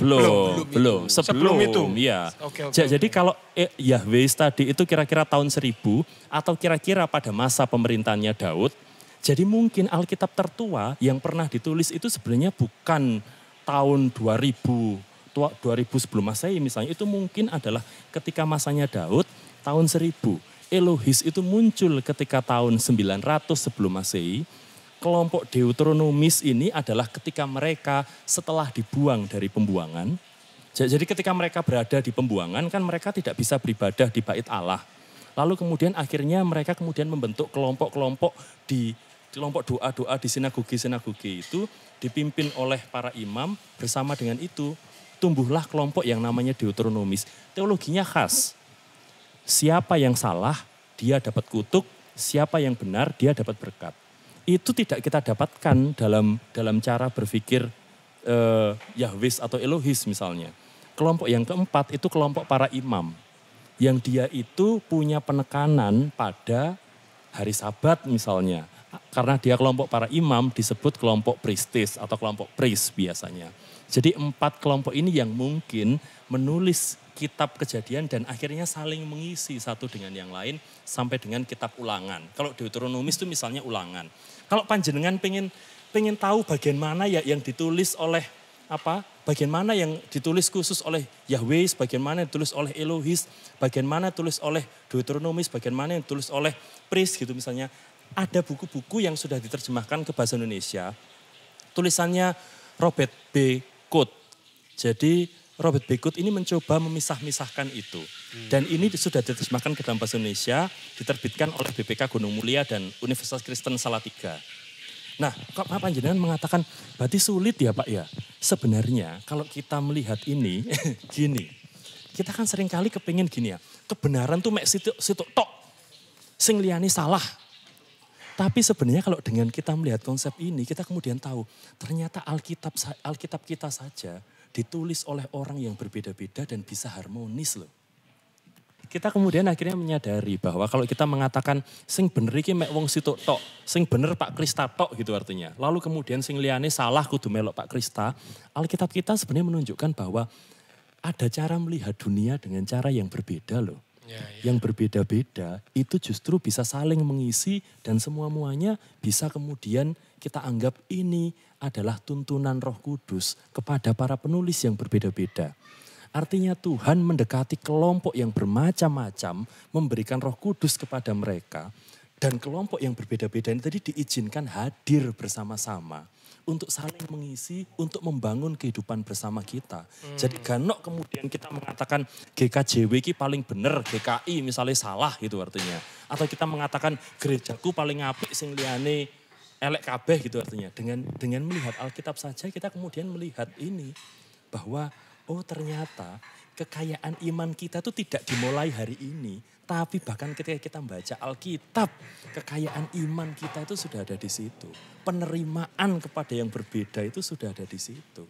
Sebelum itu. Iya. Oke. Jadi kalau Yahweh tadi itu kira-kira tahun 1000 atau kira-kira pada masa pemerintahannya Daud. Jadi mungkin Alkitab tertua yang pernah ditulis itu sebenarnya bukan tahun 2000 sebelum Masehi misalnya. Itu mungkin adalah ketika masanya Daud tahun 1000. Elohis itu muncul ketika tahun 900 sebelum Masehi. Kelompok Deuteronomis ini adalah ketika mereka setelah dibuang dari pembuangan. Jadi ketika mereka berada di pembuangan kan mereka tidak bisa beribadah di bait Allah. Lalu kemudian akhirnya mereka kemudian membentuk kelompok-kelompok di kelompok doa-doa di sinagoge-sinagoge itu dipimpin oleh para imam. Bersama dengan itu tumbuhlah kelompok yang namanya Deuteronomis. Teologinya khas. Siapa yang salah dia dapat kutuk, siapa yang benar dia dapat berkat. Itu tidak kita dapatkan dalam cara berpikir Yahweh atau Elohis misalnya. Kelompok yang keempat itu kelompok para imam. Yang dia itu punya penekanan pada hari Sabat misalnya. Karena dia kelompok para imam disebut kelompok pristis atau kelompok pris biasanya. Jadi 4 kelompok ini yang mungkin menulis kitab Kejadian dan akhirnya saling mengisi satu dengan yang lain sampai dengan kitab Ulangan. Kalau Deuteronomis itu misalnya Ulangan. Kalau panjenengan pengen tahu bagian mana ya yang ditulis oleh bagian mana yang ditulis khusus oleh Yahweh, bagian mana yang ditulis oleh Elohis, bagian mana yang ditulis oleh Deuteronomis, bagian mana yang ditulis oleh Pris gitu misalnya. Ada buku-buku yang sudah diterjemahkan ke bahasa Indonesia. Tulisannya Robert B. Coate. Jadi Robert B. Coate ini mencoba memisah-misahkan itu. Dan ini sudah diterjemahkan ke dalam bahasa Indonesia, diterbitkan oleh BPK Gunung Mulia dan Universitas Kristen Salatiga. Nah, kok panjenengan mengatakan berarti sulit ya Pak ya? Sebenarnya kalau kita melihat ini gini. Kita kan seringkali kepingin gini ya. Kebenaran tuh mek situ tok. Sing liyane salah. Tapi sebenarnya kalau dengan kita melihat konsep ini, kita kemudian tahu ternyata Alkitab kita saja ditulis oleh orang yang berbeda-beda dan bisa harmonis loh. Kita kemudian akhirnya menyadari bahwa kalau kita mengatakan sing bener iki mek wong situk tok, sing bener Pak Krista tok gitu artinya. Lalu kemudian sing liyane salah kudu melok Pak Krista, Alkitab kita sebenarnya menunjukkan bahwa ada cara melihat dunia dengan cara yang berbeda loh. Yang berbeda-beda itu justru bisa saling mengisi dan semua-muanya bisa kemudian kita anggap ini adalah tuntunan Roh Kudus kepada para penulis yang berbeda-beda. Artinya Tuhan mendekati kelompok yang bermacam-macam, memberikan Roh Kudus kepada mereka. Dan kelompok yang berbeda-beda ini tadi diizinkan hadir bersama-sama untuk saling mengisi, untuk membangun kehidupan bersama kita. Jadi ganok kemudian kita mengatakan GKJW ini paling benar, GKI misalnya salah gitu artinya. Atau kita mengatakan gerejaku paling apik sing liyane elek kabeh gitu artinya. Dengan melihat Alkitab saja kita kemudian melihat ini bahwa oh ternyata kekayaan iman kita itu tidak dimulai hari ini. Tapi bahkan ketika kita membaca Alkitab, kekayaan iman kita itu sudah ada di situ. Penerimaan kepada yang berbeda itu sudah ada di situ.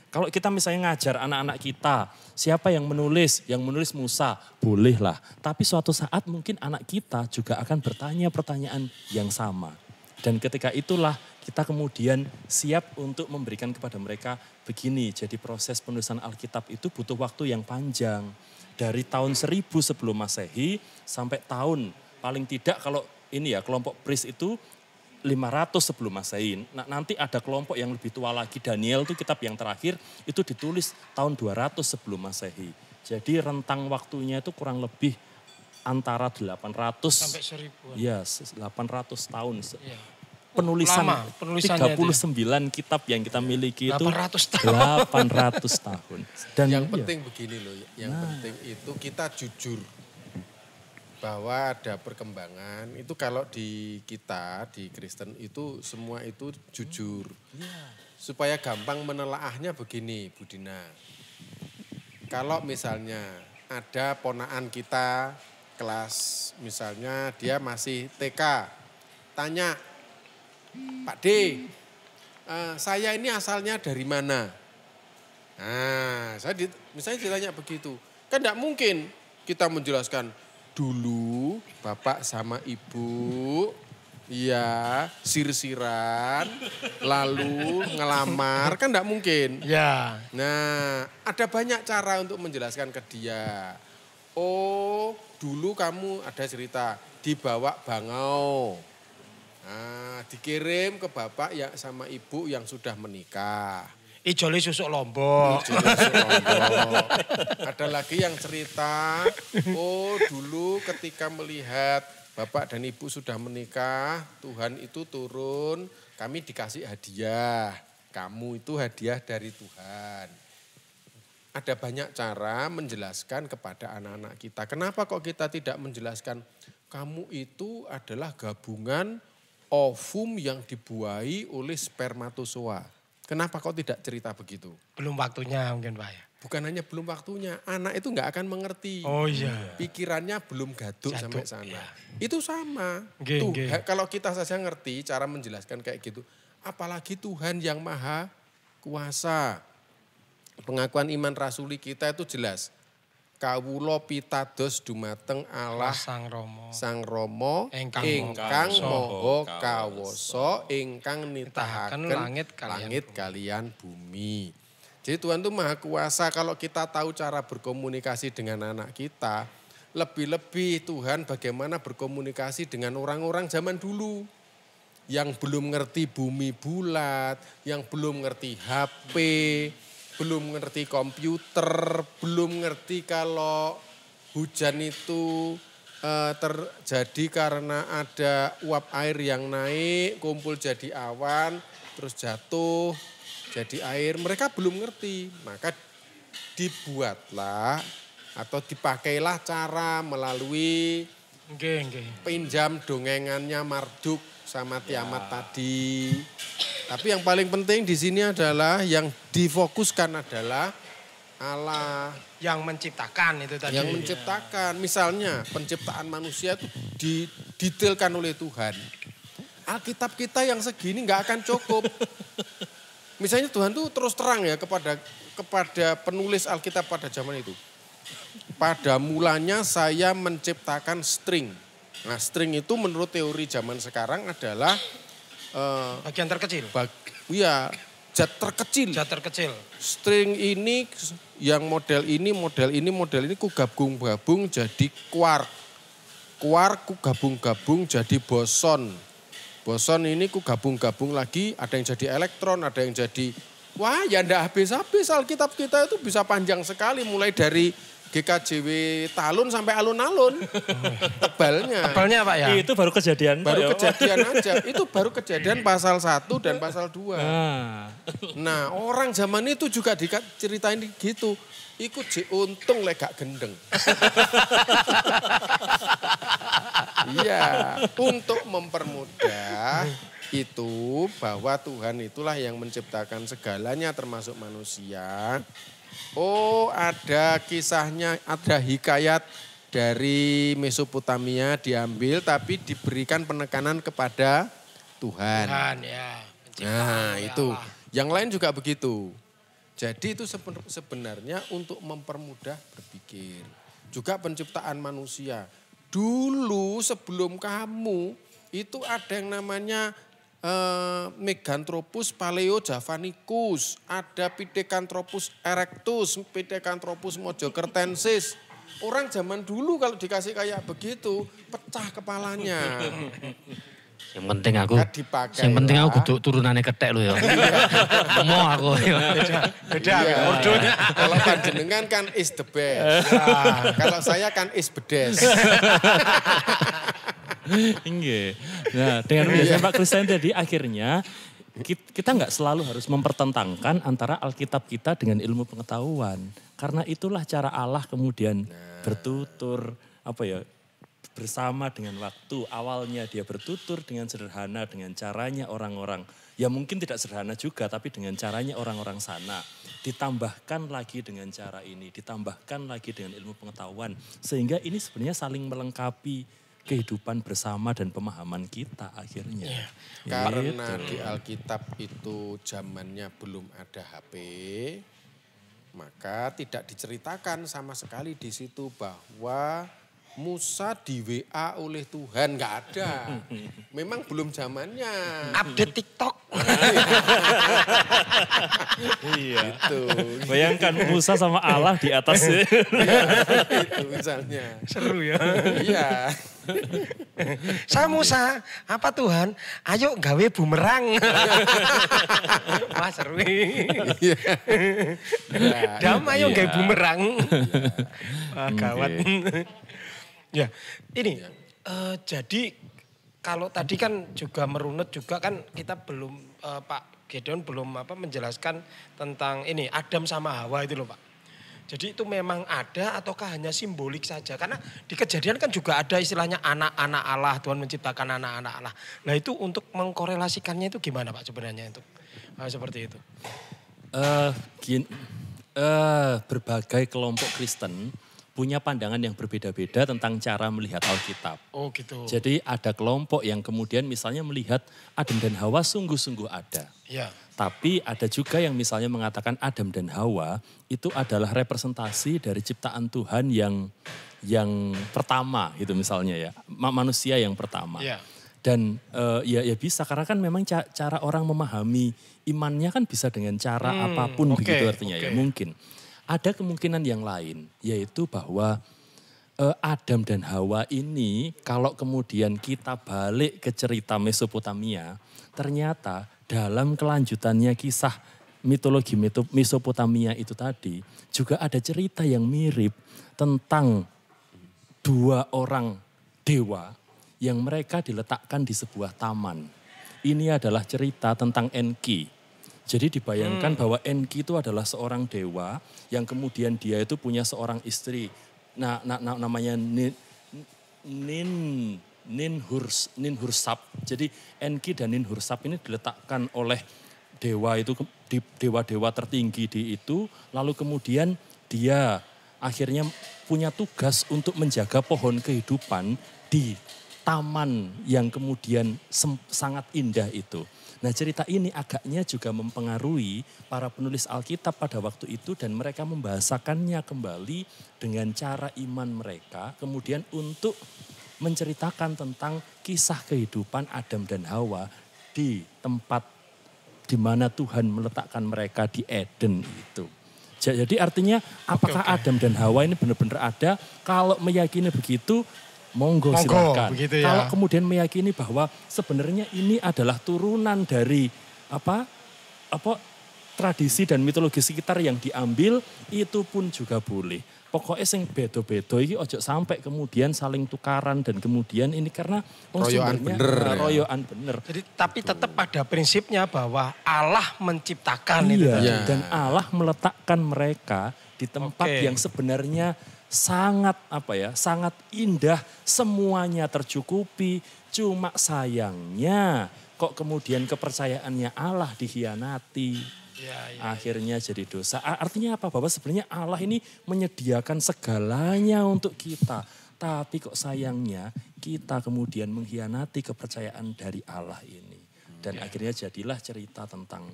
Kalau kita misalnya ngajar anak-anak kita, siapa yang menulis? Yang menulis Musa, bolehlah. Tapi suatu saat mungkin anak kita juga akan bertanya pertanyaan yang sama. Dan ketika itulah kita kemudian siap untuk memberikan kepada mereka begini. Jadi proses penulisan Alkitab itu butuh waktu yang panjang. Dari tahun 1000 sebelum Masehi sampai tahun paling tidak kalau ini ya kelompok Pris itu 500 sebelum Masehi. Nah, nanti ada kelompok yang lebih tua lagi, Daniel itu kitab yang terakhir itu ditulis tahun 200 sebelum Masehi. Jadi rentang waktunya itu kurang lebih antara 800 sampai 1000. Ya, 800 tahun. Ya. Penulisan Lama, 39 kitab yang kita miliki itu 800 tahun. 800 tahun. Dan yang penting begini loh, yang penting itu kita jujur bahwa ada perkembangan. Itu kalau di kita, di Kristen itu semua itu jujur. Supaya gampang menelaahnya begini Bu Dina. Kalau misalnya ada ponaan kita kelas misalnya dia masih TK, tanya, Pak D, saya ini asalnya dari mana? Nah, misalnya ditanya begitu. Kan tidak mungkin kita menjelaskan dulu bapak sama ibu, ya sir-siran, lalu ngelamar, kan tidak mungkin. Ya. Nah, ada banyak cara untuk menjelaskan ke dia. Oh, dulu kamu ada cerita dibawa bangau. Nah, dikirim ke bapak ya sama ibu yang sudah menikah. Ijole susuk Lombok. Ada lagi yang cerita, oh dulu ketika melihat Bapak dan Ibu sudah menikah, Tuhan itu turun, kami dikasih hadiah. Kamu itu hadiah dari Tuhan. Ada banyak cara menjelaskan kepada anak-anak kita. Kenapa kok kita tidak menjelaskan, kamu itu adalah gabungan ovum yang dibuahi oleh spermatozoa. Kenapa kok tidak cerita begitu? Belum waktunya mungkin Pak ya. Bukan hanya belum waktunya, anak itu nggak akan mengerti. Oh iya. Pikirannya belum gaduk sampai sana. Iya. Itu sama. Kalau kita saja ngerti cara menjelaskan kayak gitu, apalagi Tuhan yang maha kuasa. Pengakuan iman rasuli kita itu jelas. Kawula pitados dumateng Allah Sang Rama ingkang maha kawasa ingkang nitahaken langit kalian bumi. Jadi Tuhan itu maha kuasa. Kalau kita tahu cara berkomunikasi dengan anak kita, lebih-lebih Tuhan bagaimana berkomunikasi dengan orang-orang zaman dulu. Yang belum ngerti bumi bulat, yang belum ngerti HP, belum ngerti komputer, belum ngerti kalau hujan itu terjadi karena ada uap air yang naik, kumpul jadi awan, terus jatuh jadi air. Mereka belum ngerti, maka dibuatlah atau dipakailah cara melalui pinjam dongengannya Marduk sama Tiamat tadi. Tapi yang paling penting di sini adalah yang difokuskan adalah Allah. Yang menciptakan itu tadi. Yang menciptakan. Misalnya penciptaan manusia itu didetailkan oleh Tuhan. Alkitab kita yang segini nggak akan cukup. Misalnya Tuhan tuh terus terang ya kepada penulis Alkitab pada zaman itu. Pada mulanya saya menciptakan string. Nah string itu menurut teori zaman sekarang adalah bagian terkecil. Iya, zat terkecil. Zat terkecil. String ini yang model ini ku gabung-gabung jadi quark. Quark ku gabung-gabung jadi boson. Boson ini ku gabung-gabung lagi, ada yang jadi elektron, ada yang jadi, wah ya ndak habis-habis. Alkitab kita itu bisa panjang sekali mulai dari GKJW Talun sampai alun-alun. Tebalnya. Tebalnya Pak ya? Itu baru kejadian. Baru kejadian aja. Itu baru kejadian pasal 1 dan pasal 2. Nah orang zaman itu juga diceritain gitu. Ikut untung lek gak gendeng. Iya, untuk mempermudah itu bahwa Tuhan itulah yang menciptakan segalanya termasuk manusia. Oh ada kisahnya, ada hikayat dari Mesopotamia diambil tapi diberikan penekanan kepada Tuhan. Tuhan ya. Nah itu, yang lain juga begitu. Jadi itu sebenarnya untuk mempermudah berpikir. Juga penciptaan manusia. Dulu sebelum kamu itu ada yang namanya Meganthropus paleojavanicus, ada Pithecanthropus erectus, Pithecanthropus mojokertensis. Orang zaman dulu kalau dikasih kayak begitu, pecah kepalanya. Yang penting aku kudu turunannya ketek lo ya. Mau aku ya. Beda ordonya. Kalau panjenengan kan is the best. Ya, kalau saya kan is bedes. Enggak. Nah, dengan penjelasan Pak Kristen tadi akhirnya kita nggak selalu harus mempertentangkan antara Alkitab kita dengan ilmu pengetahuan. Karena itulah cara Allah kemudian bertutur bersama dengan waktu. Awalnya dia bertutur dengan sederhana dengan caranya orang-orang. Ya mungkin tidak sederhana juga tapi dengan caranya orang-orang sana. Ditambahkan lagi dengan cara ini, ditambahkan lagi dengan ilmu pengetahuan. Sehingga ini sebenarnya saling melengkapi kehidupan bersama dan pemahaman kita akhirnya. Karena di Alkitab itu zamannya belum ada HP, maka tidak diceritakan sama sekali di situ bahwa Musa di WA oleh Tuhan, nggak ada. Memang belum zamannya. Update TikTok. Iya. Itu. Bayangkan Musa sama Allah di atas. Itu misalnya. Seru ya. Iya. Saya Musa, apa Tuhan? Ayo gawe bumerang. Wah seru. Iya. Dam ayo Iya. gawe bumerang. Wah gawat. Ya, ini jadi kalau tadi kan juga merunut juga kan kita belum Pak Gideon belum menjelaskan tentang ini Adam sama Hawa itu loh Pak. Jadi itu memang ada ataukah hanya simbolik saja? Karena di Kejadian kan juga ada istilahnya anak-anak Allah, Tuhan menciptakan anak-anak Allah. Nah itu untuk mengkorelasikannya itu gimana Pak sebenarnya untuk seperti itu? Berbagai kelompok Kristen punya pandangan yang berbeda-beda tentang cara melihat Alkitab. Oh gitu. Jadi ada kelompok yang kemudian misalnya melihat Adam dan Hawa sungguh-sungguh ada. Ya. Tapi ada juga yang misalnya mengatakan Adam dan Hawa itu adalah representasi dari ciptaan Tuhan yang pertama gitu misalnya ya. Manusia yang pertama. Ya. Dan ya bisa karena kan memang cara orang memahami imannya kan bisa dengan cara apapun begitu artinya ya mungkin. Ada kemungkinan yang lain, yaitu bahwa Adam dan Hawa ini kalau kemudian kita balik ke cerita Mesopotamia, ternyata dalam kelanjutannya kisah mitologi Mesopotamia itu tadi, juga ada cerita yang mirip tentang dua orang dewa yang mereka diletakkan di sebuah taman. Ini adalah cerita tentang Enki. Jadi dibayangkan bahwa Enki itu adalah seorang dewa yang kemudian dia itu punya seorang istri. Namanya Ninhursap. Jadi Enki dan Ninhursap ini diletakkan oleh dewa itu, dewa-dewa tertinggi di itu. Lalu kemudian dia akhirnya punya tugas untuk menjaga pohon kehidupan di taman yang kemudian sangat indah itu. Nah cerita ini agaknya juga mempengaruhi para penulis Alkitab pada waktu itu dan mereka membahasakannya kembali dengan cara iman mereka. Kemudian untuk menceritakan tentang kisah kehidupan Adam dan Hawa di tempat di mana Tuhan meletakkan mereka di Eden itu. Jadi artinya apakah Adam dan Hawa ini benar-benar ada? Kalau meyakini begitu, Monggo silakan. Begitu ya. Kalau kemudian meyakini bahwa sebenarnya ini adalah turunan dari tradisi dan mitologi sekitar yang diambil, itu pun juga boleh. Pokoknya sing bedo-bedo ini ojo sampai kemudian saling tukaran dan kemudian ini karena royoan bener. Royoan bener. Jadi tapi tetap pada prinsipnya bahwa Allah menciptakan itu. Iya, dan Allah meletakkan mereka di tempat yang sebenarnya sangat sangat indah, semuanya tercukupi. Cuma sayangnya kok kemudian kepercayaannya Allah dikhianati. Akhirnya jadi dosa. Artinya apa? Bahwa sebenarnya Allah ini menyediakan segalanya untuk kita. Tapi kok sayangnya kita kemudian mengkhianati kepercayaan dari Allah ini. Dan akhirnya jadilah cerita tentang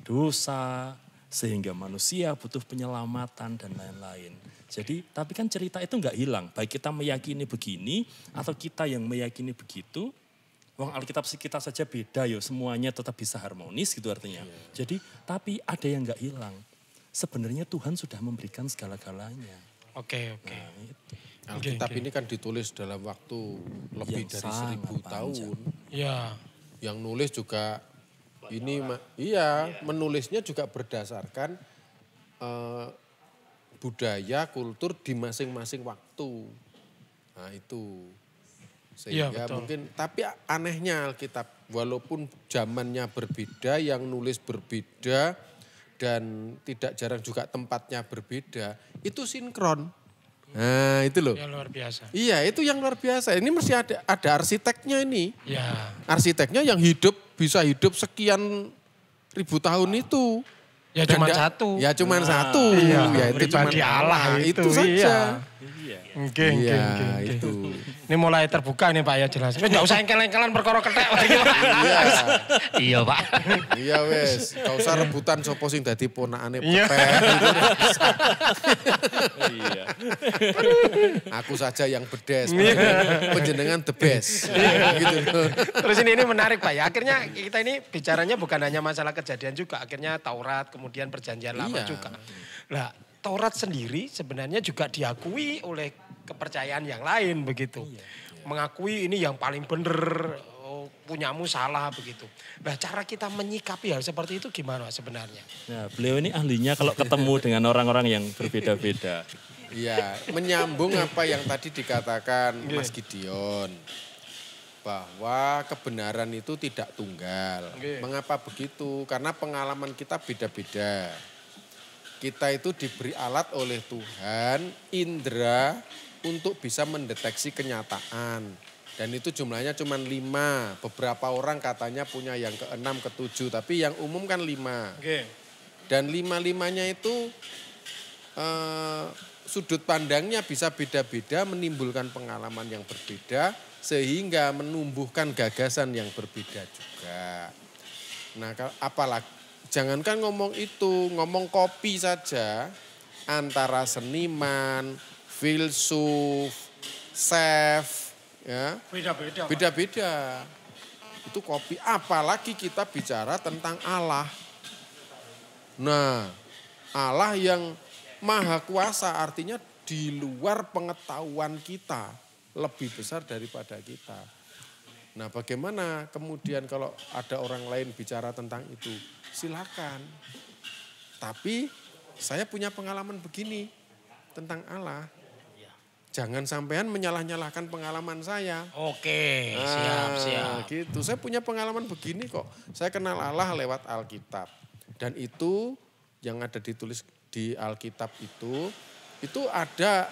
dosa, sehingga manusia butuh penyelamatan dan lain-lain. Jadi, tapi kan cerita itu nggak hilang. Baik kita meyakini begini atau kita yang meyakini begitu. Wong Alkitab kita saja beda ya, semuanya tetap bisa harmonis gitu artinya. Jadi, tapi ada yang nggak hilang. Sebenarnya Tuhan sudah memberikan segala-galanya. Oke. Nah, itu. Alkitab ini kan ditulis dalam waktu lebih dari 1000 tahun. Iya. Yang nulis juga menulisnya juga berdasarkan budaya, kultur di masing-masing waktu. Nah itu. Sehingga mungkin, tapi anehnya Alkitab, walaupun zamannya berbeda, yang nulis berbeda, dan tidak jarang juga tempatnya berbeda, itu sinkron. Nah itu loh. Yang luar biasa. Iya itu yang luar biasa. Ini mesti ada arsiteknya ini. Ya. Arsiteknya yang bisa hidup sekian ribu tahun itu. Ya cuma satu. Ya cuma satu. Iya, ya itu cuma Allah itu saja. Oke. Itu. Ini mulai terbuka nih Pak ya jelas. Enggak usah engkel-engkelan perkara kethek. Iya. Iya Pak. Iya wes, gak usah rebutan sopo sing dadi ponakane Iya. Pepeh. Iya. Aku saja yang bedes, penjenengan the best. Gitu. Terus ini menarik Pak ya. Akhirnya kita ini bicaranya bukan hanya masalah kejadian juga. Akhirnya Taurat, kemudian perjanjian lama Iya. juga. Nah Taurat sendiri sebenarnya juga diakui oleh kepercayaan yang lain begitu. Mengakui ini yang paling benar, punyamu salah begitu. Nah cara kita menyikapi hal seperti itu gimana sebenarnya? Nah, beliau ini ahlinya kalau ketemu dengan orang-orang yang berbeda-beda. Iya, menyambung apa yang tadi dikatakan Mas Gideon. Bahwa kebenaran itu tidak tunggal. Mengapa begitu? Karena pengalaman kita beda-beda. Kita itu diberi alat oleh Tuhan, indera, untuk bisa mendeteksi kenyataan. Dan itu jumlahnya cuma 5. Beberapa orang katanya punya yang ke-6, ke-7. Tapi yang umum kan 5. Dan 5-5-nya itu sudut pandangnya bisa beda-beda, menimbulkan pengalaman yang berbeda. Sehingga menumbuhkan gagasan yang berbeda juga. Nah apalagi. Jangankan ngomong itu, ngomong kopi saja antara seniman, filsuf, chef, ya Beda-beda. beda-beda. Itu kopi, apalagi kita bicara tentang Allah. Nah, Allah yang maha kuasa artinya di luar pengetahuan kita, lebih besar daripada kita. Nah, bagaimana kemudian kalau ada orang lain bicara tentang itu? Silakan. Tapi saya punya pengalaman begini tentang Allah. Jangan sampean menyalah-nyalahkan pengalaman saya. Oke, Nah, siap. Gitu. Saya punya pengalaman begini kok. Saya kenal Allah lewat Alkitab. Dan itu yang ada ditulis di Alkitab itu ada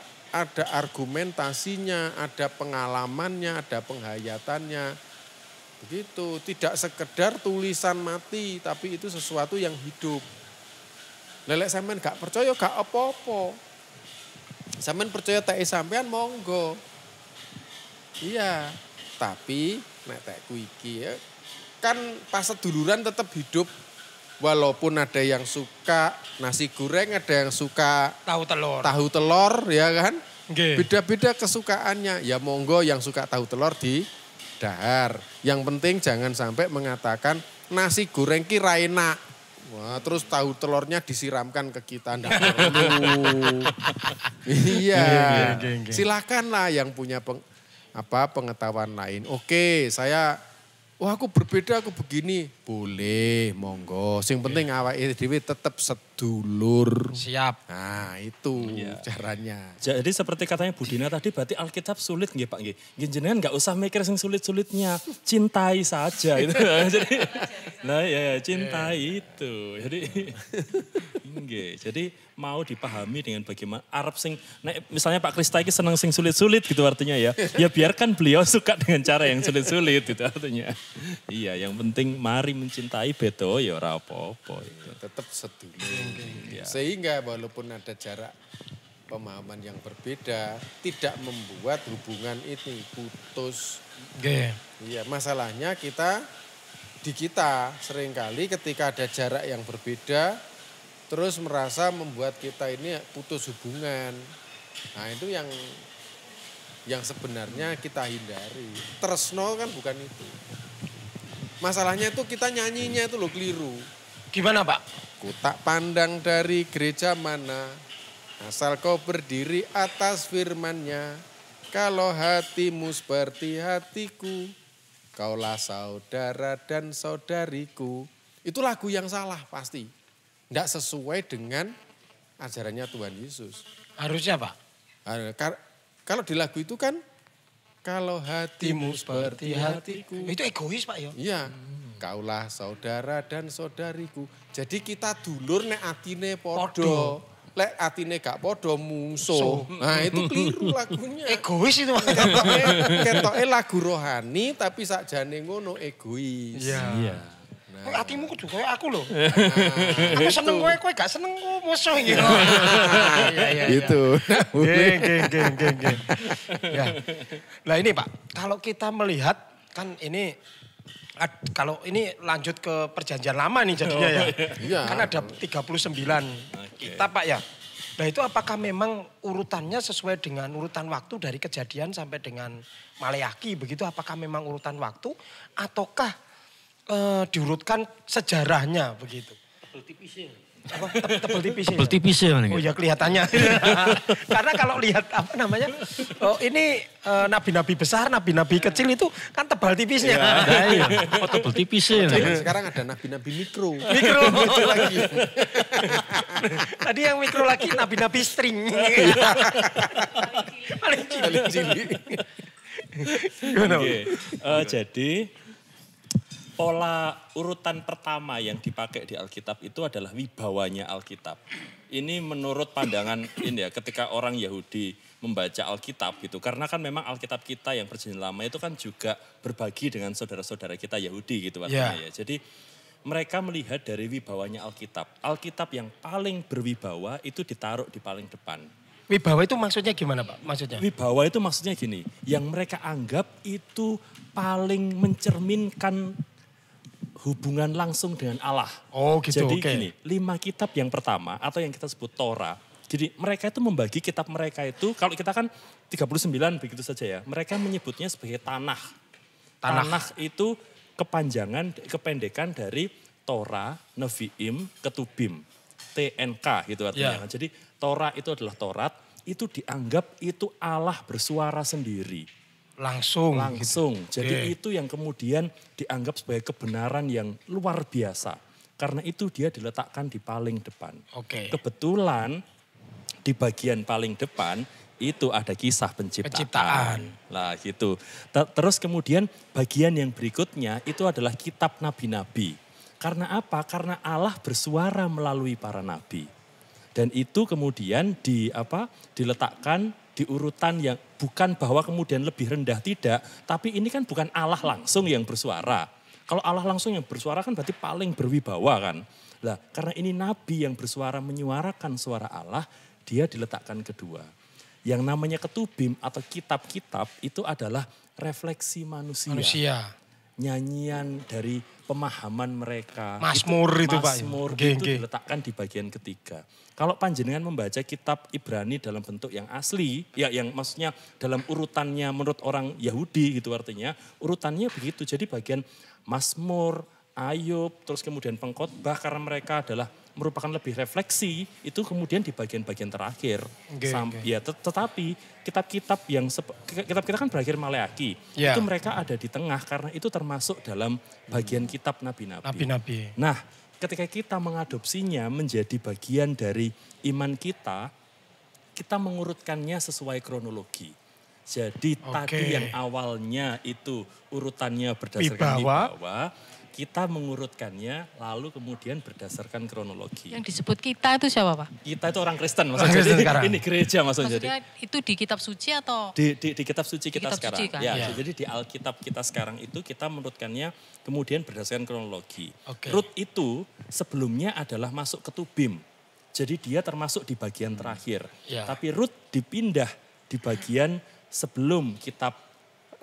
argumentasinya, ada pengalamannya, ada penghayatannya. Begitu, tidak sekedar tulisan mati, tapi itu sesuatu yang hidup. Lelek sampean gak percaya gak apa-apa. Sampean percaya teke sampean monggo. Iya, tapi nek tekku iki ya, kan pas seduluran tetap hidup. Walaupun ada yang suka nasi goreng, ada yang suka Tahu telur ya kan. Nggih. Beda-beda kesukaannya. Ya monggo yang suka tahu telur di dahar. Yang penting jangan sampai mengatakan nasi goreng ki ra enak. Wah, terus tahu telurnya disiramkan ke kita. Nggak perlu. Iya. Silakanlah yang punya pengetahuan lain. Oke, aku berbeda, aku begini. Boleh, monggo. Sing penting awake dhewe tetap sedulur. Siap. Nah, itu caranya. Jadi seperti katanya Budina tadi berarti Alkitab sulit nggih Pak nggih. Nggih jenengan enggak usah mikir sing sulit-sulitnya, cintai saja itu. Jadi cintai itu. Jadi nggih. Jadi mau dipahami dengan bagaimana Arab sing misalnya Pak Krista iki seneng sing sulit-sulit gitu artinya ya. Ya biarkan beliau suka dengan cara yang sulit-sulit gitu artinya. Iya, yang penting mari mencintai beto ya ora apa-apa itu. Tetap sedulur. Sehingga walaupun ada jarak pemahaman yang berbeda, tidak membuat hubungan ini putus. Iya, masalahnya kita seringkali ketika ada jarak yang berbeda, terus merasa membuat kita ini putus hubungan. Nah itu yang sebenarnya kita hindari. Tresno kan bukan itu. Masalahnya itu kita nyanyinya itu loh keliru. Gimana Pak? Ku tak pandang dari gereja mana, asal kau berdiri atas firman-Nya. Kalau hatimu seperti hatiku, kaulah saudara dan saudariku. Itu lagu yang salah pasti. Tidak sesuai dengan ajarannya Tuhan Yesus. Harusnya Pak? Kalau di lagu itu kan, kalau hatimu seperti hatiku. Itu egois Pak ya? Iya, kaulah saudara dan saudariku. Jadi kita dulur nek atine podo. Lek atine gak podo musuh. Nah itu keliru lagunya. Egois itu Pak. Ketoke lagu rohani tapi sakjane ngono egois. Iya. Kowe atimu kudu koyo aku lho. Aku seneng kowe gak seneng musuh gitu. Itu. Geng. Ya. Lah ini Pak, kalau kita melihat kan ini kalau ini lanjut ke perjanjian lama nih jadinya ya. Iya. Kan ada 39 kitab Pak ya. Nah itu apakah memang urutannya sesuai dengan urutan waktu dari kejadian sampai dengan Maleaki begitu? Apakah memang urutan waktu ataukah diurutkan sejarahnya begitu? Tebel tipis ya. Apa? Tebel tipis ya? Tebel tipis ya. Oh ya kelihatannya. Karena kalau lihat apa namanya, ini nabi-nabi besar, nabi-nabi kecil itu kan tebal tipisnya. Oh tebel tipis ya. Sekarang ada nabi-nabi mikro. Mikro. Mikro lagi. Tadi yang mikro lagi nabi-nabi string. Paling cilik. Jadi pola urutan pertama yang dipakai di Alkitab itu adalah wibawanya Alkitab. Ini menurut pandangan ini ya, ketika orang Yahudi membaca Alkitab gitu. Karena kan memang Alkitab kita yang perjanjian lama itu kan juga berbagi dengan saudara-saudara kita Yahudi gitu artinya ya. Jadi mereka melihat dari wibawanya Alkitab. Alkitab yang paling berwibawa itu ditaruh di paling depan. Wibawa itu maksudnya gimana Pak? Maksudnya? Wibawa itu maksudnya gini, yang mereka anggap itu paling mencerminkan hubungan langsung dengan Allah. Oh gitu, Jadi oke. gini, 5 kitab yang pertama atau yang kita sebut Torah. Jadi mereka itu membagi kitab mereka itu, kalau kita kan 39 begitu saja ya. Mereka menyebutnya sebagai tanah. Tanah itu kependekan dari Torah, Nevi'im, Ketubim. TNK gitu artinya. Jadi Torah itu adalah Taurat, itu dianggap itu Allah bersuara sendiri. Langsung. Jadi itu yang kemudian dianggap sebagai kebenaran yang luar biasa. Karena itu dia diletakkan di paling depan. Kebetulan di bagian paling depan itu ada kisah penciptaan. Lah gitu. Terus kemudian bagian yang berikutnya itu adalah kitab nabi-nabi. Karena apa? Karena Allah bersuara melalui para nabi. Dan itu kemudian diletakkan di urutan yang bukan bahwa kemudian lebih rendah, tidak. Tapi ini kan bukan Allah langsung yang bersuara. Kalau Allah langsung yang bersuara kan berarti paling berwibawa kan. Nah karena ini nabi yang bersuara menyuarakan suara Allah, dia diletakkan kedua. Yang namanya ketubim atau kitab-kitab itu adalah refleksi manusia. Nyanyian dari pemahaman mereka. Mazmur itu Pak. Mazmur itu diletakkan di bagian ketiga. Kalau panjenengan membaca kitab Ibrani dalam bentuk yang asli, ya yang maksudnya dalam urutannya menurut orang Yahudi gitu artinya, urutannya begitu. Jadi bagian Mazmur, Ayub, terus kemudian Pengkhotbah karena mereka adalah merupakan lebih refleksi, itu kemudian di bagian-bagian terakhir. Ya, tetapi kitab-kitab yang kitab kita kan berakhir Maleaki, itu mereka ada di tengah karena itu termasuk dalam bagian kitab nabi-nabi. Nah, ketika kita mengadopsinya menjadi bagian dari iman kita mengurutkannya sesuai kronologi. Jadi tadi yang awalnya itu urutannya berdasarkan wibawa, kita mengurutkannya lalu kemudian berdasarkan kronologi. Yang disebut kita itu siapa Pak? Kita itu orang Kristen maksudnya. Jadi ini gereja maksudnya. Maksudnya itu di kitab suci atau? Di kitab suci kita kitab sekarang. Suci, kan? Ya, jadi di Alkitab kita sekarang itu kita menurutkannya kemudian berdasarkan kronologi. Rut itu sebelumnya adalah masuk ketubim. Jadi dia termasuk di bagian terakhir. Tapi Rut dipindah di bagian sebelum kitab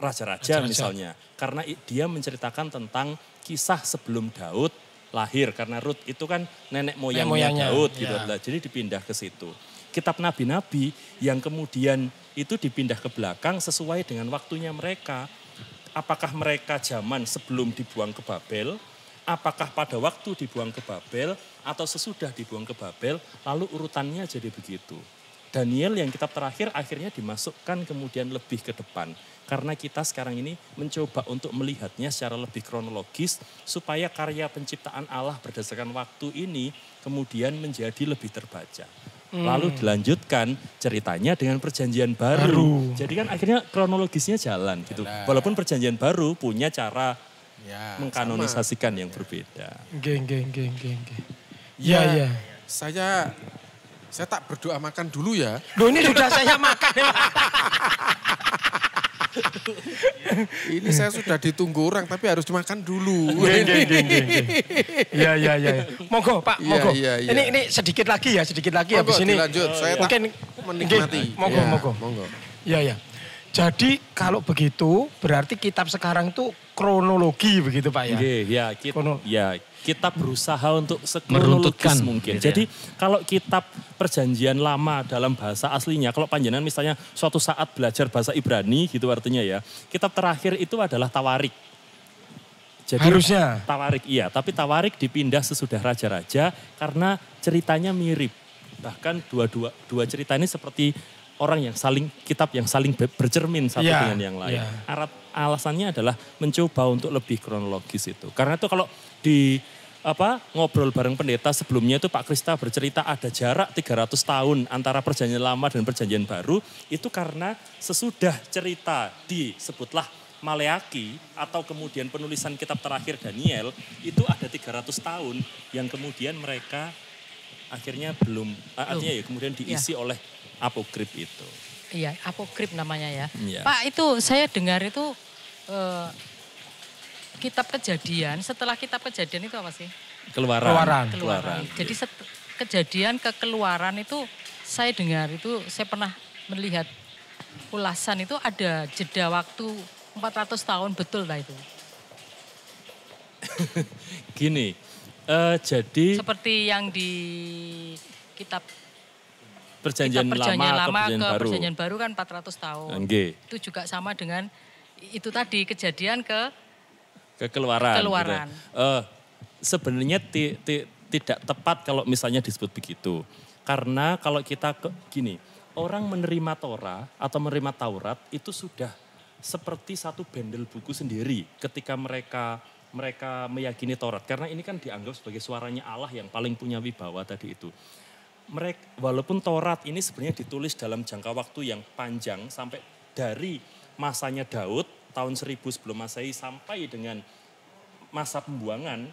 Raja-Raja misalnya. Karena dia menceritakan tentang kisah sebelum Daud lahir. Karena Rut itu kan nenek moyangnya Daud gitu. Jadi dipindah ke situ. Kitab nabi-nabi yang kemudian itu dipindah ke belakang sesuai dengan waktunya mereka. Apakah mereka zaman sebelum dibuang ke Babel, apakah pada waktu dibuang ke Babel, atau sesudah dibuang ke Babel, lalu urutannya jadi begitu. Daniel yang kitab terakhir akhirnya dimasukkan kemudian lebih ke depan. Karena kita sekarang ini mencoba untuk melihatnya secara lebih kronologis supaya karya penciptaan Allah berdasarkan waktu ini kemudian menjadi lebih terbaca. Lalu dilanjutkan ceritanya dengan perjanjian baru. Jadi kan akhirnya kronologisnya jalan gitu. Walaupun perjanjian baru punya cara mengkanonisasikan yang berbeda. Iya. Saya tak berdoa makan dulu ya. Loh ini sudah saya makan ya. Ini saya sudah ditunggu orang tapi harus makan dulu. Iya. Monggo Pak, Iya, monggo. iya. Ini sedikit lagi Monggo, habis ini. dilanjut. Saya mungkin menikmati. Monggo, Ya, monggo. Iya. Jadi kalau begitu berarti kitab sekarang itu kronologi begitu Pak ya? Kita berusaha untuk Meruntutkan, sekronologis mungkin. gitu ya. Jadi kalau kitab perjanjian lama dalam bahasa aslinya, kalau panjenengan misalnya suatu saat belajar bahasa Ibrani gitu artinya ya, kitab terakhir itu adalah Tawarik. Jadi, Harusnya. Tawarik, iya. Tapi Tawarik dipindah sesudah Raja-Raja karena ceritanya mirip. Bahkan dua cerita ini seperti kitab yang saling bercermin satu Iya, dengan yang lain. iya. Alasannya adalah mencoba untuk lebih kronologis itu. Karena itu kalau ngobrol bareng pendeta sebelumnya itu Pak Krista bercerita ada jarak 300 tahun antara perjanjian lama dan perjanjian baru. Itu karena sesudah cerita disebutlah Maleaki atau kemudian penulisan kitab terakhir Daniel itu ada 300 tahun yang kemudian mereka akhirnya kemudian diisi oleh apokrip itu. Iya, apokrip namanya ya. Iya. Pak, itu saya dengar itu kitab Kejadian, setelah kitab Kejadian itu apa sih? Keluaran. Jadi Kejadian ke Keluaran itu saya dengar itu saya pernah melihat ulasan itu ada jeda waktu 400 tahun, betul lah itu. Gini, jadi Seperti yang di kitab perjanjian lama ke perjanjian baru kan 400 tahun. Nggih. Itu juga sama dengan itu tadi Kejadian ke Keluaran. Keluaran. Sebenarnya tidak tepat kalau misalnya disebut begitu. Karena kalau kita orang menerima Torah atau menerima Taurat itu sudah seperti satu bendel buku sendiri ketika mereka meyakini Taurat. Karena ini kan dianggap sebagai suaranya Allah yang paling punya wibawa tadi itu. Walaupun Taurat ini sebenarnya ditulis dalam jangka waktu yang panjang sampai dari masanya Daud tahun 1000 sebelum Masehi sampai dengan masa pembuangan,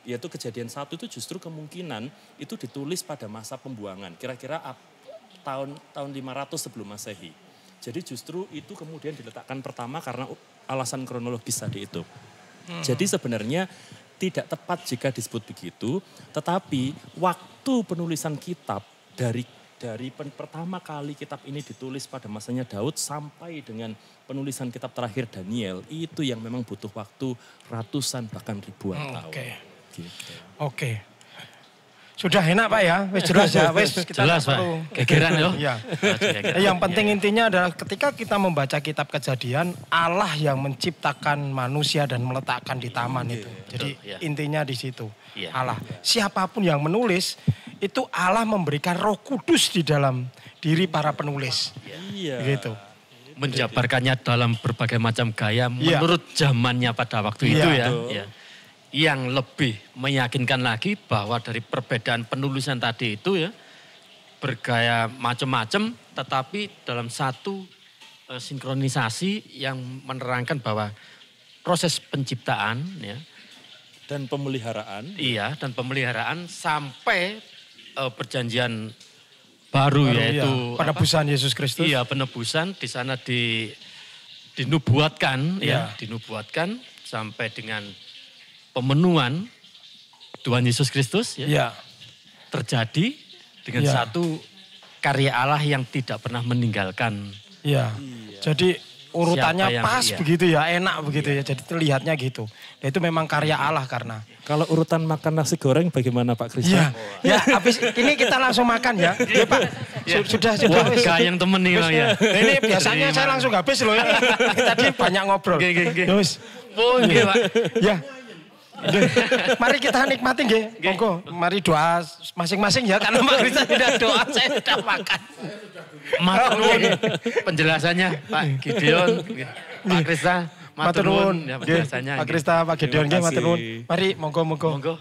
yaitu Kejadian 1 itu justru kemungkinan itu ditulis pada masa pembuangan, kira-kira tahun 500 sebelum Masehi. Jadi justru itu kemudian diletakkan pertama karena alasan kronologis tadi itu. Jadi sebenarnya tidak tepat jika disebut begitu, tetapi waktu penulisan kitab dari pertama kali kitab ini ditulis pada masanya Daud sampai dengan penulisan kitab terakhir Daniel, itu yang memang butuh waktu ratusan bahkan ribuan tahun. Gitu. Oke. Sudah enak Pak ya, wis jelas ya, kita jelas Pak, gegeran yo. Iya. Yang penting intinya adalah ketika kita membaca kitab Kejadian, Allah yang menciptakan manusia dan meletakkan di taman itu. Jadi intinya di situ, Allah. Siapapun yang menulis, itu Allah memberikan Roh Kudus di dalam diri para penulis. Gitu. Menjabarkannya dalam berbagai macam gaya menurut zamannya pada waktu itu ya. Yang lebih meyakinkan lagi bahwa dari perbedaan penulisan tadi itu ya bergaya macam-macam, tetapi dalam satu sinkronisasi yang menerangkan bahwa proses penciptaan ya dan pemeliharaan. Iya, dan pemeliharaan sampai perjanjian baru yaitu penebusan Yesus Kristus. Iya, penebusan di sana dinubuatkan dinubuatkan sampai dengan pemenuhan Tuhan Yesus Kristus terjadi dengan satu karya Allah yang tidak pernah meninggalkan. Jadi urutannya pas begitu ya, enak begitu ya. Jadi terlihatnya gitu. Nah, itu memang karya Allah karena. Kalau urutan makan nasi goreng bagaimana Pak Krista? Habis ini kita langsung makan ya. Ya Pak, sudah. Wah, yang temen nih ya. Ini biasanya saya langsung habis loh ini. Tadi banyak ngobrol. Terus. Pak. Ya. Mari kita nikmati nggih. Monggo, mari doa masing-masing ya karena Pak Krista sudah doa, saya sudah makan. Matur nuwun penjelasannya Pak Gideon, Pak Krista. Matur nuwun penjelasannya. Pak Krista, Pak Gideon nggih matur nuwun. Mari monggo. Monggo.